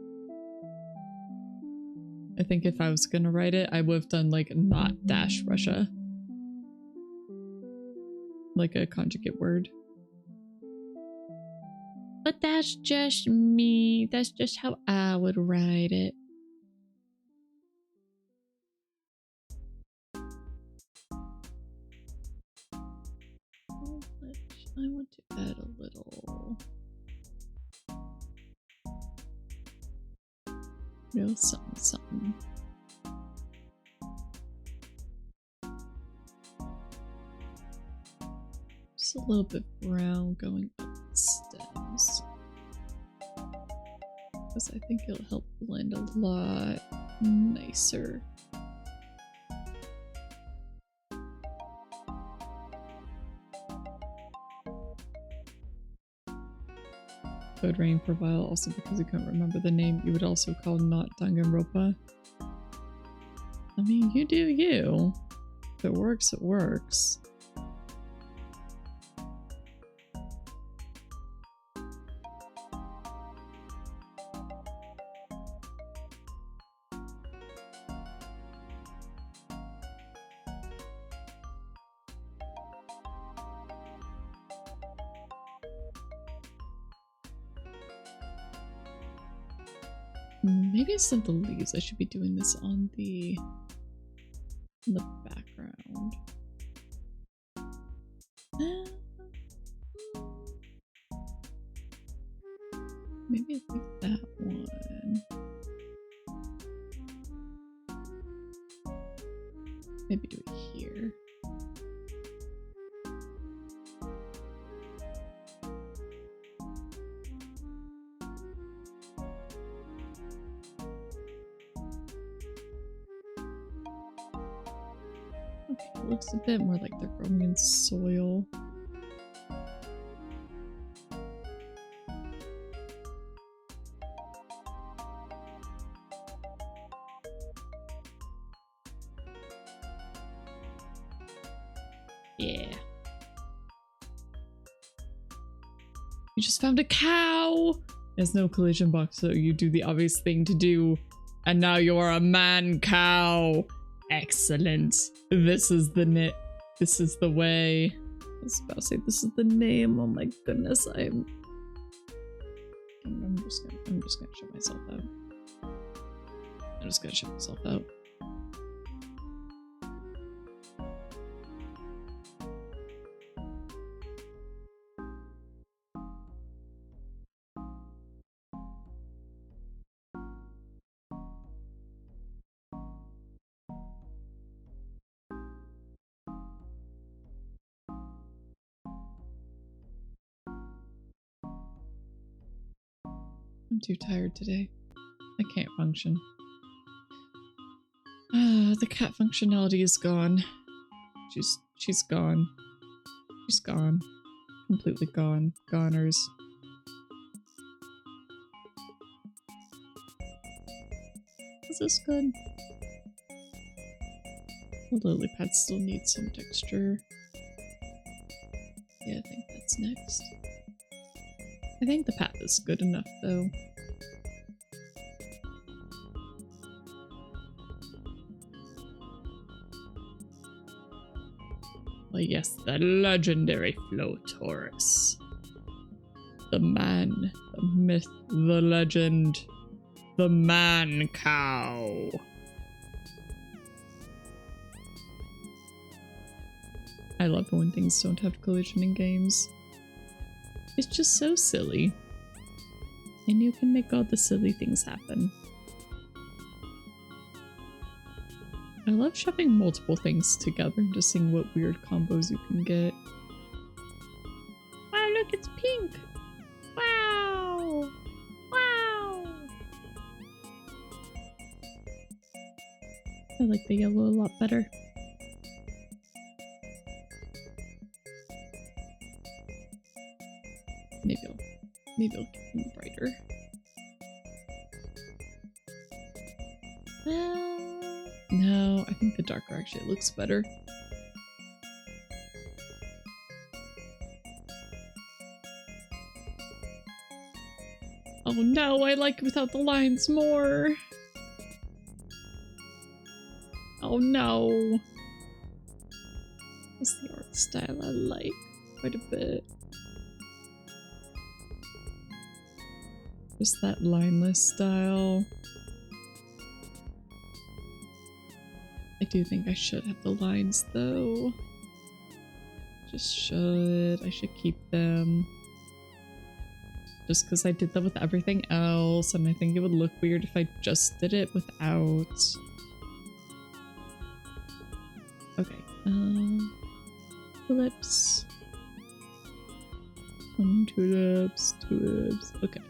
I think if I was gonna write it, I would have done like not dash Russia. Like a conjugate word. But that's just me. That's just how I would write it. I want to add a little something. Just a little bit brown going up the stems. Because I think it'll help blend a lot nicer. Code Rain for a while, also because you couldn't remember the name, you would also call not Danganronpa. I mean, you do you. If it works, it works. Maybe instead of the leaves, I should be doing this on the background. Maybe I like that one. Maybe do it here. Okay, it looks a bit more like they're growing in soil. Yeah. You just found a cow! There's no collision box, so you do the obvious thing to do. And now you're a man cow. Excellent. This is the knit. This is the way. I was about to say this is the name. Oh my goodness, I'm just gonna shut myself out. I'm just gonna shut myself out. I'm too tired today. I can't function. The cat functionality is gone. She's gone. She's gone. Completely gone. Goners. Is this good? The lily pad still needs some texture. Yeah, I think that's next. I think the path is good enough though. Well, yes, the legendary Flotaurus. The man, the myth, the legend, the man cow. I love when things don't have collision in games. It's just so silly. And you can make all the silly things happen. I love shoving multiple things together and just seeing what weird combos you can get. Wow, look, it's pink! Wow! Wow! I like the yellow a lot better. Maybe I'll get them brighter. No, I think the darker actually looks better. Oh no, I like it without the lines more. Oh no. That's the art style I like quite a bit. Just that lineless style. I do think I should have the lines though. Just should. I should keep them. Just because I did that with everything else and I think it would look weird if I just did it without. Okay. Tulips. Tulips. Tulips. Okay.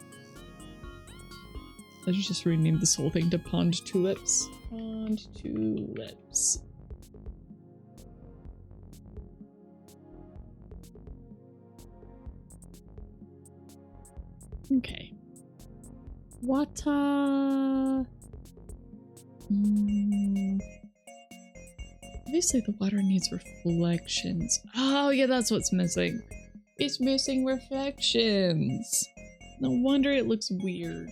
Let's just rename this whole thing to Pond Tulips. Pond Tulips. Okay. Water. Obviously the water needs reflections. Oh yeah, that's what's missing. It's missing reflections. No wonder it looks weird.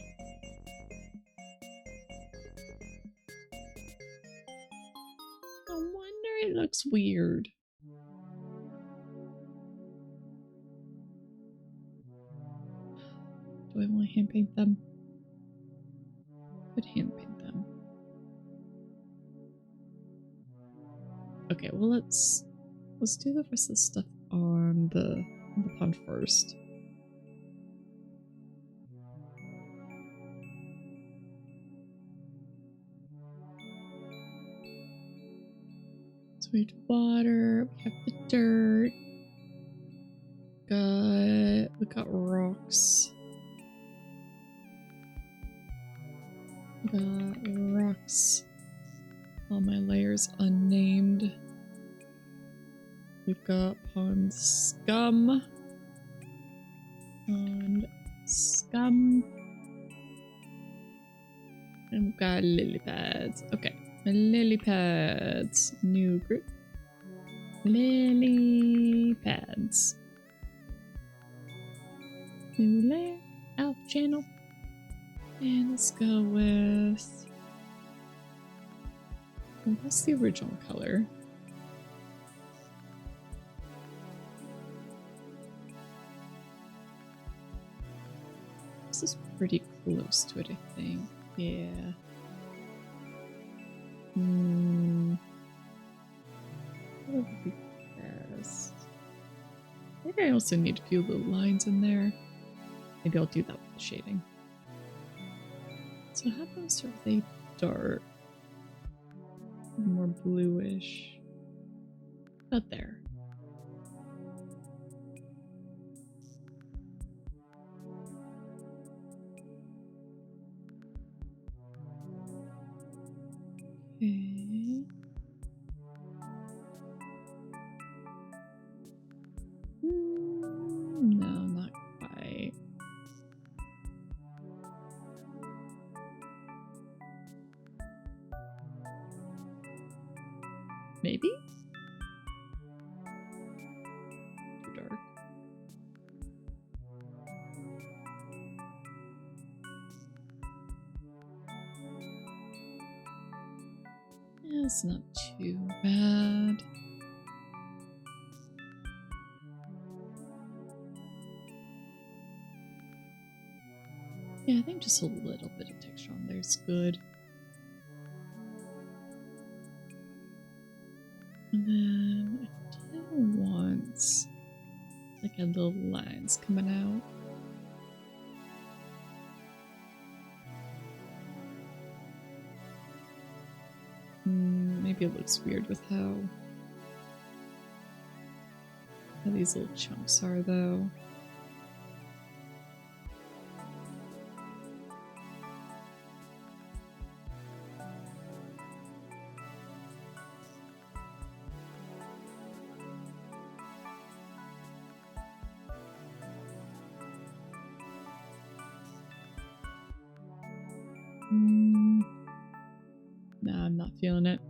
No wonder it looks weird. Do I want to hand paint them? I could hand paint them. Okay, well let's do the rest of the stuff on the pond first. Sweet water, we have the dirt. We got rocks. We got rocks. All my layers unnamed. We've got pond scum. Pond scum. And we've got lily pads. Okay. Lily pads. New group. Lily pads. New layer. Alpha channel. And let's go with And that's the original color. This is pretty close to it, I think. Yeah. What would be best? Maybe I also need a few little lines in there. Maybe I'll do that with the shading. So how those are they dark? More bluish. About there. Okay. No, not quite. Maybe? Too dark. Yeah, it's not too bad. Yeah, I think just a little bit of texture on there is good. And then I do want like a little lines coming out. Maybe it looks weird with how these little chunks are though. No, I'm not feeling it.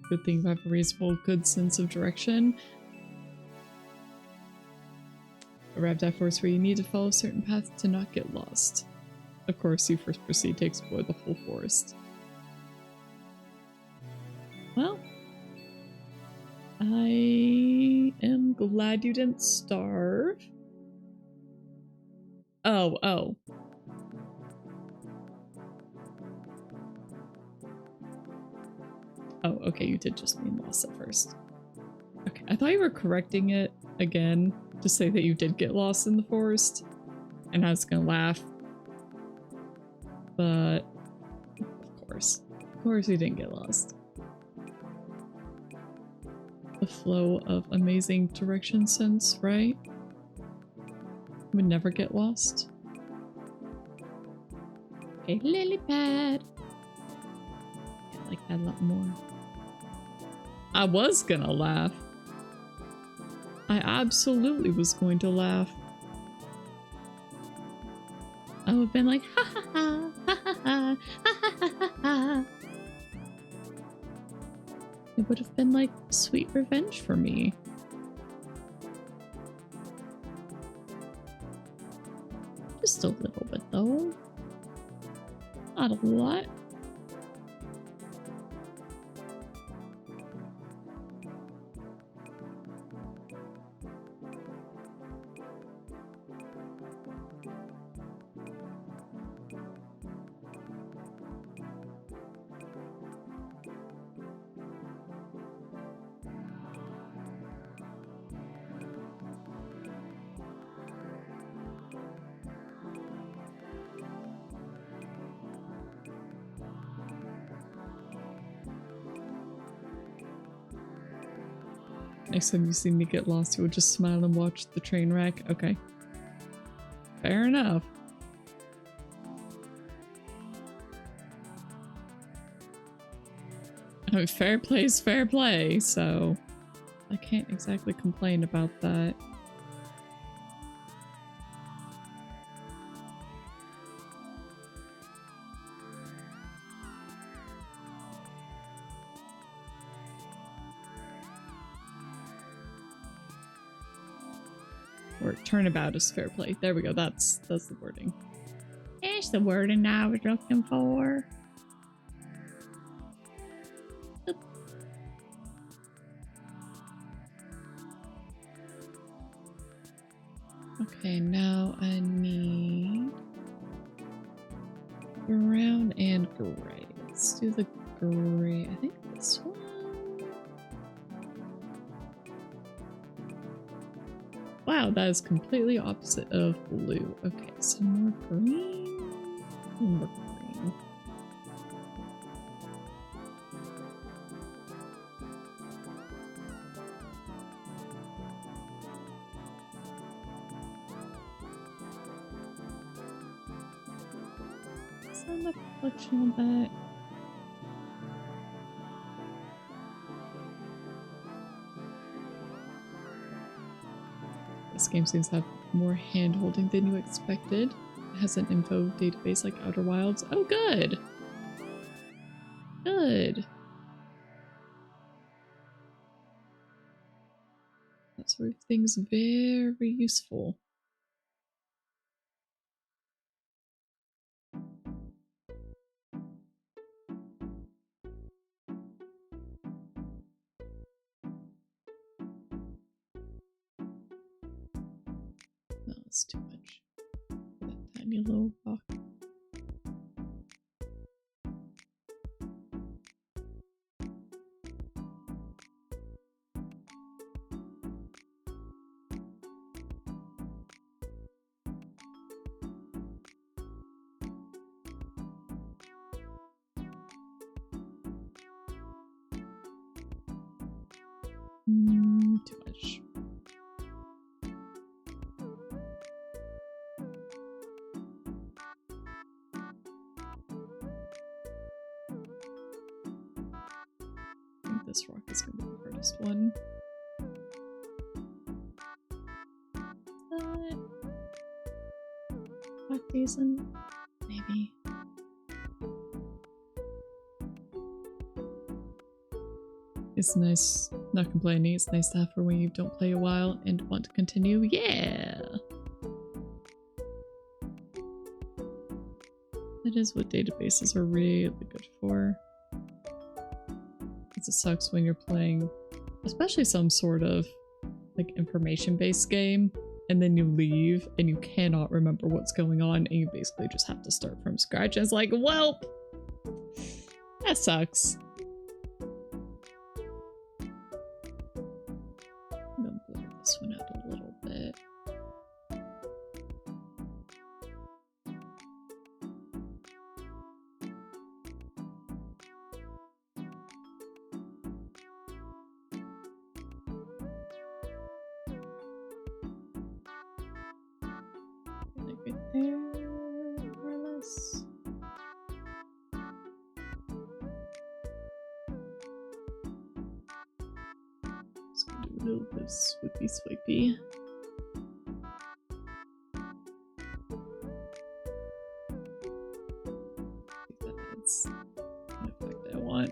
Good thing if I have a reasonable good sense of direction. Arrived at a forest where you need to follow a certain path to not get lost. Of course, you first proceed to explore the whole forest. Well, I am glad you didn't starve. Oh. Oh, okay, you did just mean lost at first. Okay, I thought you were correcting it again to say that you did get lost in the forest. And I was gonna laugh. But, of course you didn't get lost. The flow of amazing direction sense, right? Would never get lost. Okay, lily pad. I like that a lot more. I was gonna laugh. I absolutely was going to laugh. I would have been like, ha ha ha, ha ha ha, ha ha ha ha. It would have been like sweet revenge for me. Just a little bit though. Not a lot. Next time you see me get lost, you would just smile and watch the train wreck. Okay. Fair enough. I mean, fair play's fair play, so I can't exactly complain about that. Or turnabout is fair play. There we go. That's the wording. There's the wording I was looking for. Oop. Okay, now I need brown and gray. Let's do the gray. I think this one. Wow, that is completely opposite of blue. Okay, some more green. More green. Is that the reflection of that? This game seems to have more hand-holding than you expected. It has an info database like Outer Wilds. Oh, good! Good! That sort of thing's very useful. No, it's too much. That tiny little rock. Too much. I think this rock is going to be the hardest one. Half decent? Maybe. It's nice, not complaining, it's nice to have for when you don't play a while and want to continue. Yeah! That is what databases are really good for. It sucks when you're playing, especially some sort of like information-based game, and then you leave and you cannot remember what's going on and you basically just have to start from scratch. And it's like, well, that sucks. I'm gonna blur this one out a little bit. Right there, more or less. Just gonna do a little bit of swoopy swipey. I think that's the effect I want.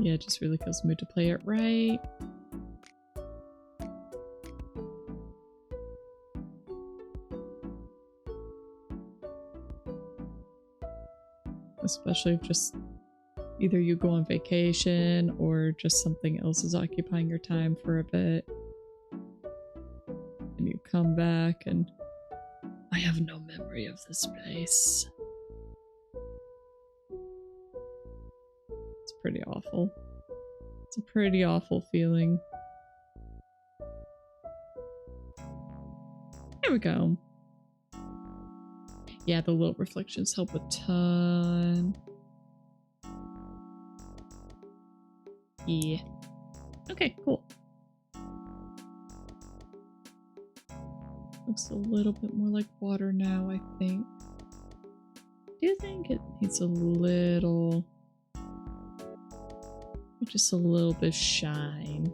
Yeah, it just really kills me to play it right. Especially if just either you go on vacation or just something else is occupying your time for a bit. And you come back and I have no memory of this place. It's pretty awful. It's a pretty awful feeling. There we go. Yeah, the little reflections help a ton. Yeah. Okay, cool. Looks a little bit more like water now, I think. Do you think it needs a little... just a little bit of shine?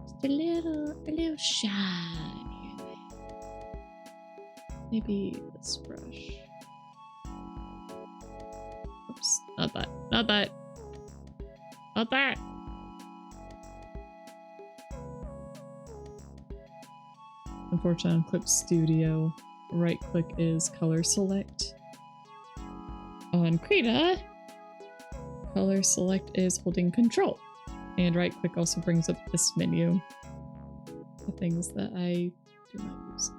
Just a little shine. Maybe this brush. Oops, not that. Not that. Not that. Unfortunately, on Clip Studio, right click is color select. On Krita, color select is holding control. And right click also brings up this menu. The things that I do not use.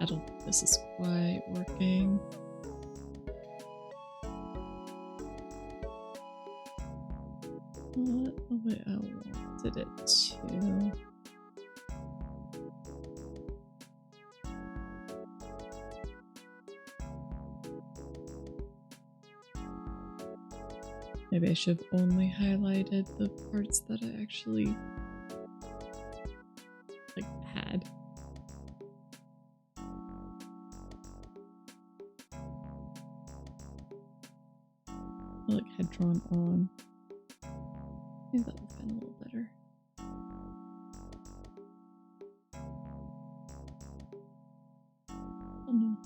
I don't think this is quite working. What? Oh wait, I wanted it to. Maybe I should have only highlighted the parts that I actually like had. Like had drawn on. I think that would have been a little better. Oh no.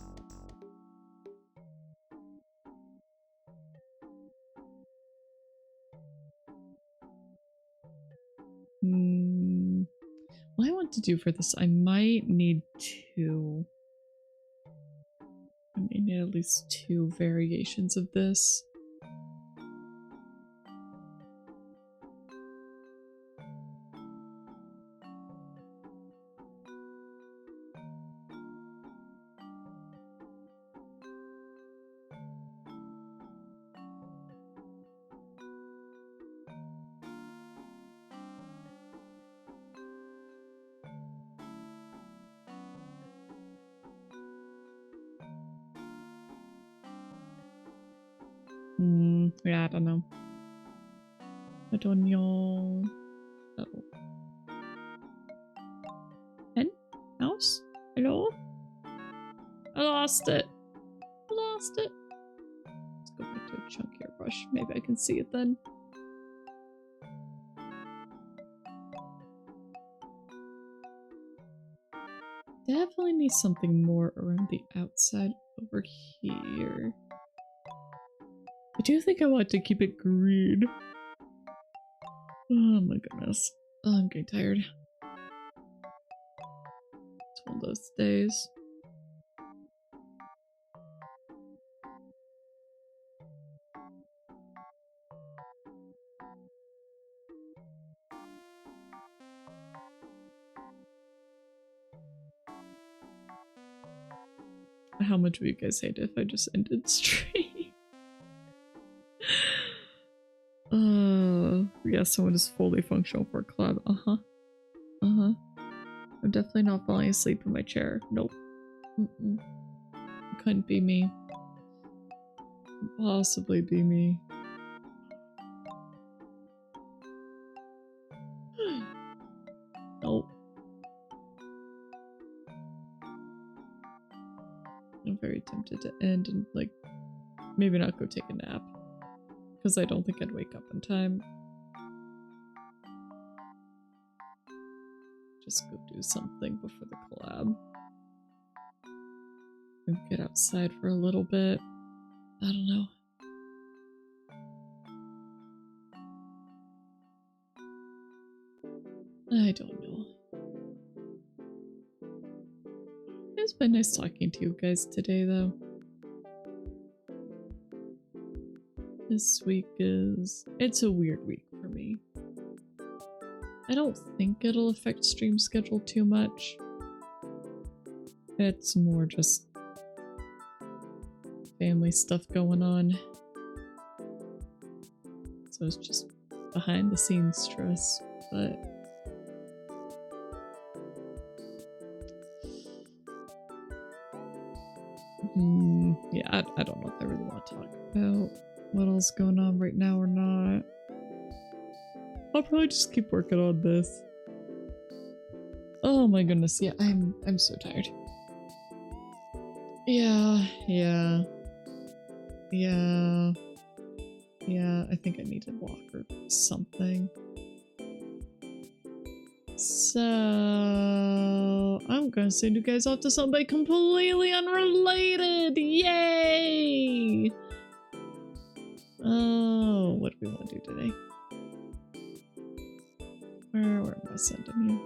What I want to do for this, I might need at least 2 variations of this. Yeah, I don't know. I don't know. Uh-oh. Pen? Mouse? Hello? I lost it. I lost it. Let's go back to a chunkier brush. Maybe I can see it then. Definitely need something more around the outside over here. I do think I want to keep it green. Oh my goodness. Oh, I'm getting tired. It's one of those days. How much would you guys hate if I just ended stream? Yeah, someone is fully functional for a club. I'm definitely not falling asleep in my chair. Nope. It couldn't be me. Couldn't possibly be me. Nope. I'm very tempted to end and, like, maybe not go take a nap. Because I don't think I'd wake up in time. Just go do something before the collab. Maybe get outside for a little bit. I don't know. I don't know. It's been nice talking to you guys today, though. This week it's a weird week for me. I don't think it'll affect stream schedule too much. It's more just family stuff going on. So it's just behind the scenes stress, but yeah, I don't know if I really want to talk about what else going on right now or not. I'll probably just keep working on this. Oh my goodness, yeah, I'm so tired. Yeah, I think I need a walk or something. So I'm gonna send you guys off to somebody completely unrelated. Yay! Oh, what do we want to do today? Where am I sending you?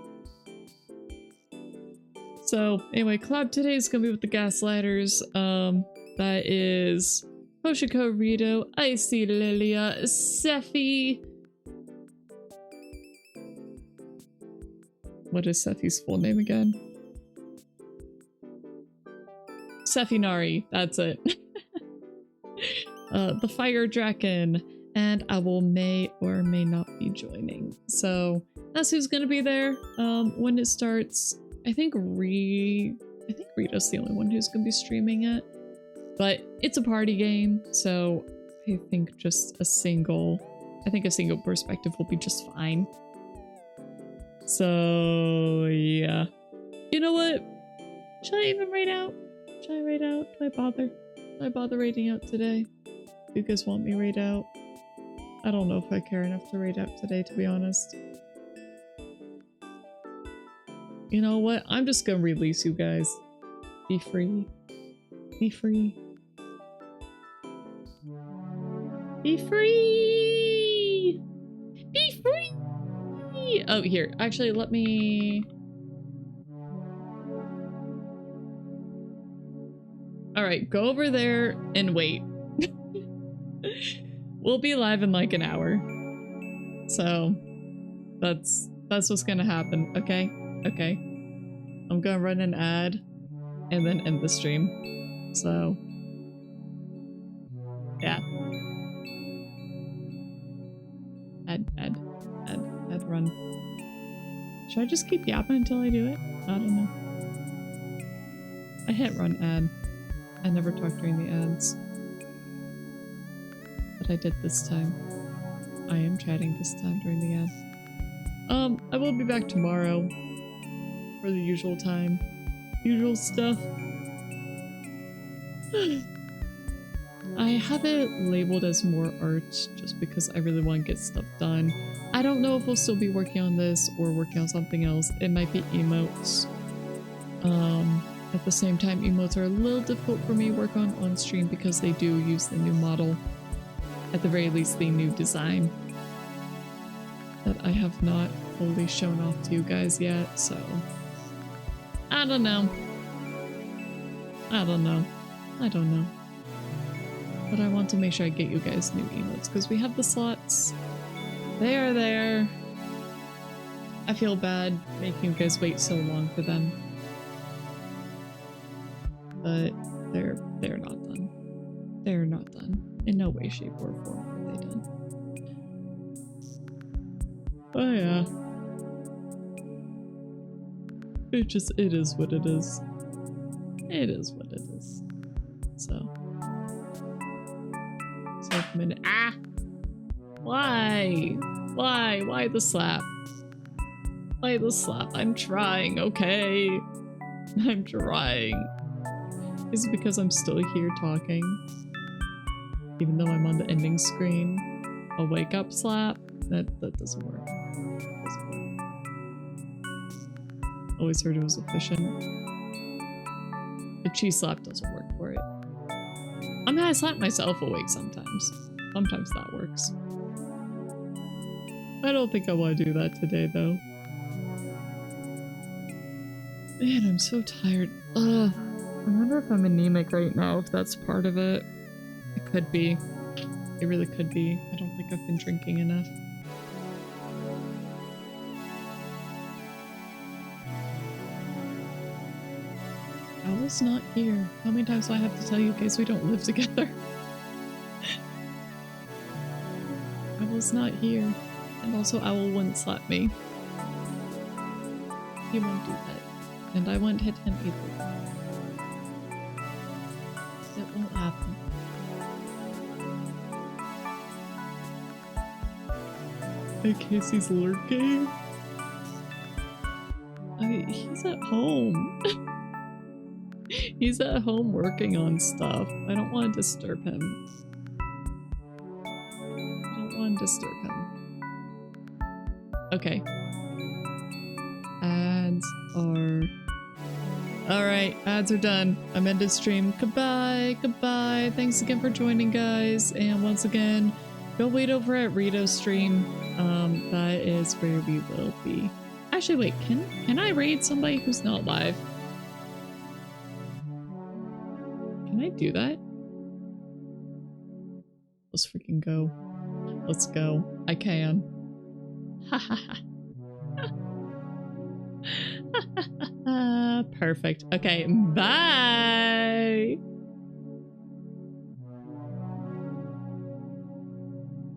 So anyway, collab today is gonna be with the Gaslighters. That is Hoshiko Rito, Icy Lilia, Sephi. What is Sephi's full name again? Sephi Nari, that's it. The Fire Draken, and Owl may or may not be joining. So that's who's gonna be there when it starts. I think Rita's the only one who's gonna be streaming it. But it's a party game, so I think just a single perspective will be just fine. So yeah. You know what? Should I even raid out? Should I raid out? Do I bother? Do I bother raiding out today? Do you guys want me raid out? I don't know if I care enough to raid out today, to be honest. You know what? I'm just gonna release you guys. Be free. Be free. Be free! Be free! Oh, here. Actually, let me... Alright, go over there and wait. We'll be live in like an hour. So, that's what's gonna happen, okay? Okay. I'm gonna run an ad and then end the stream. So, yeah. Ad run. Should I just keep yapping until I do it? I don't know. I hit run ad. I never talk during the ads. But I did this time. I am chatting this time during the ad. I will be back tomorrow for the usual time. Usual stuff. I have it labeled as more art just because I really want to get stuff done. I don't know if we'll still be working on this or working on something else. It might be emotes. At the same time, emotes are a little difficult for me to work on stream because they do use the new model. At the very least, the new design that I have not fully shown off to you guys yet, so I don't know. I don't know. But I want to make sure I get you guys new emotes because we have the slots. They are there. I feel bad making you guys wait so long for them. But they're not done. They're not done. In no way, shape, or form are they done. Oh yeah. It is what it is. It is what it is. So. Minute. Ah! Why? Why the slap? Why the slap? I'm trying, okay? I'm trying. Is it because I'm still here talking? Even though I'm on the ending screen? A wake up slap? That doesn't work. Always heard it was efficient. The cheese slap doesn't work for it. I mean, I slap myself awake sometimes. Sometimes that works. I don't think I want to do that today, though. Man, I'm so tired. Ugh. I wonder if I'm anemic right now, if that's part of it. It could be. It really could be. I don't think I've been drinking enough. Owl's not here. How many times do I have to tell you guys we don't live together? Owl's not here. And also Owl wouldn't slap me. He won't do that. And I won't hit him either. It won't happen. Hey, Casey's lurking. He's at home. He's at home working on stuff. I don't want to disturb him. I don't want to disturb him. Okay. Ads are... Alright, ads are done. I'm ending stream. Goodbye, goodbye. Thanks again for joining, guys. And once again, go wait over at Rito's stream. That is where we will be. Actually, wait, can I raid somebody who's not live? Can I do that? Let's freaking go. Let's go. I can. Ha ha ha. Perfect. Okay, bye!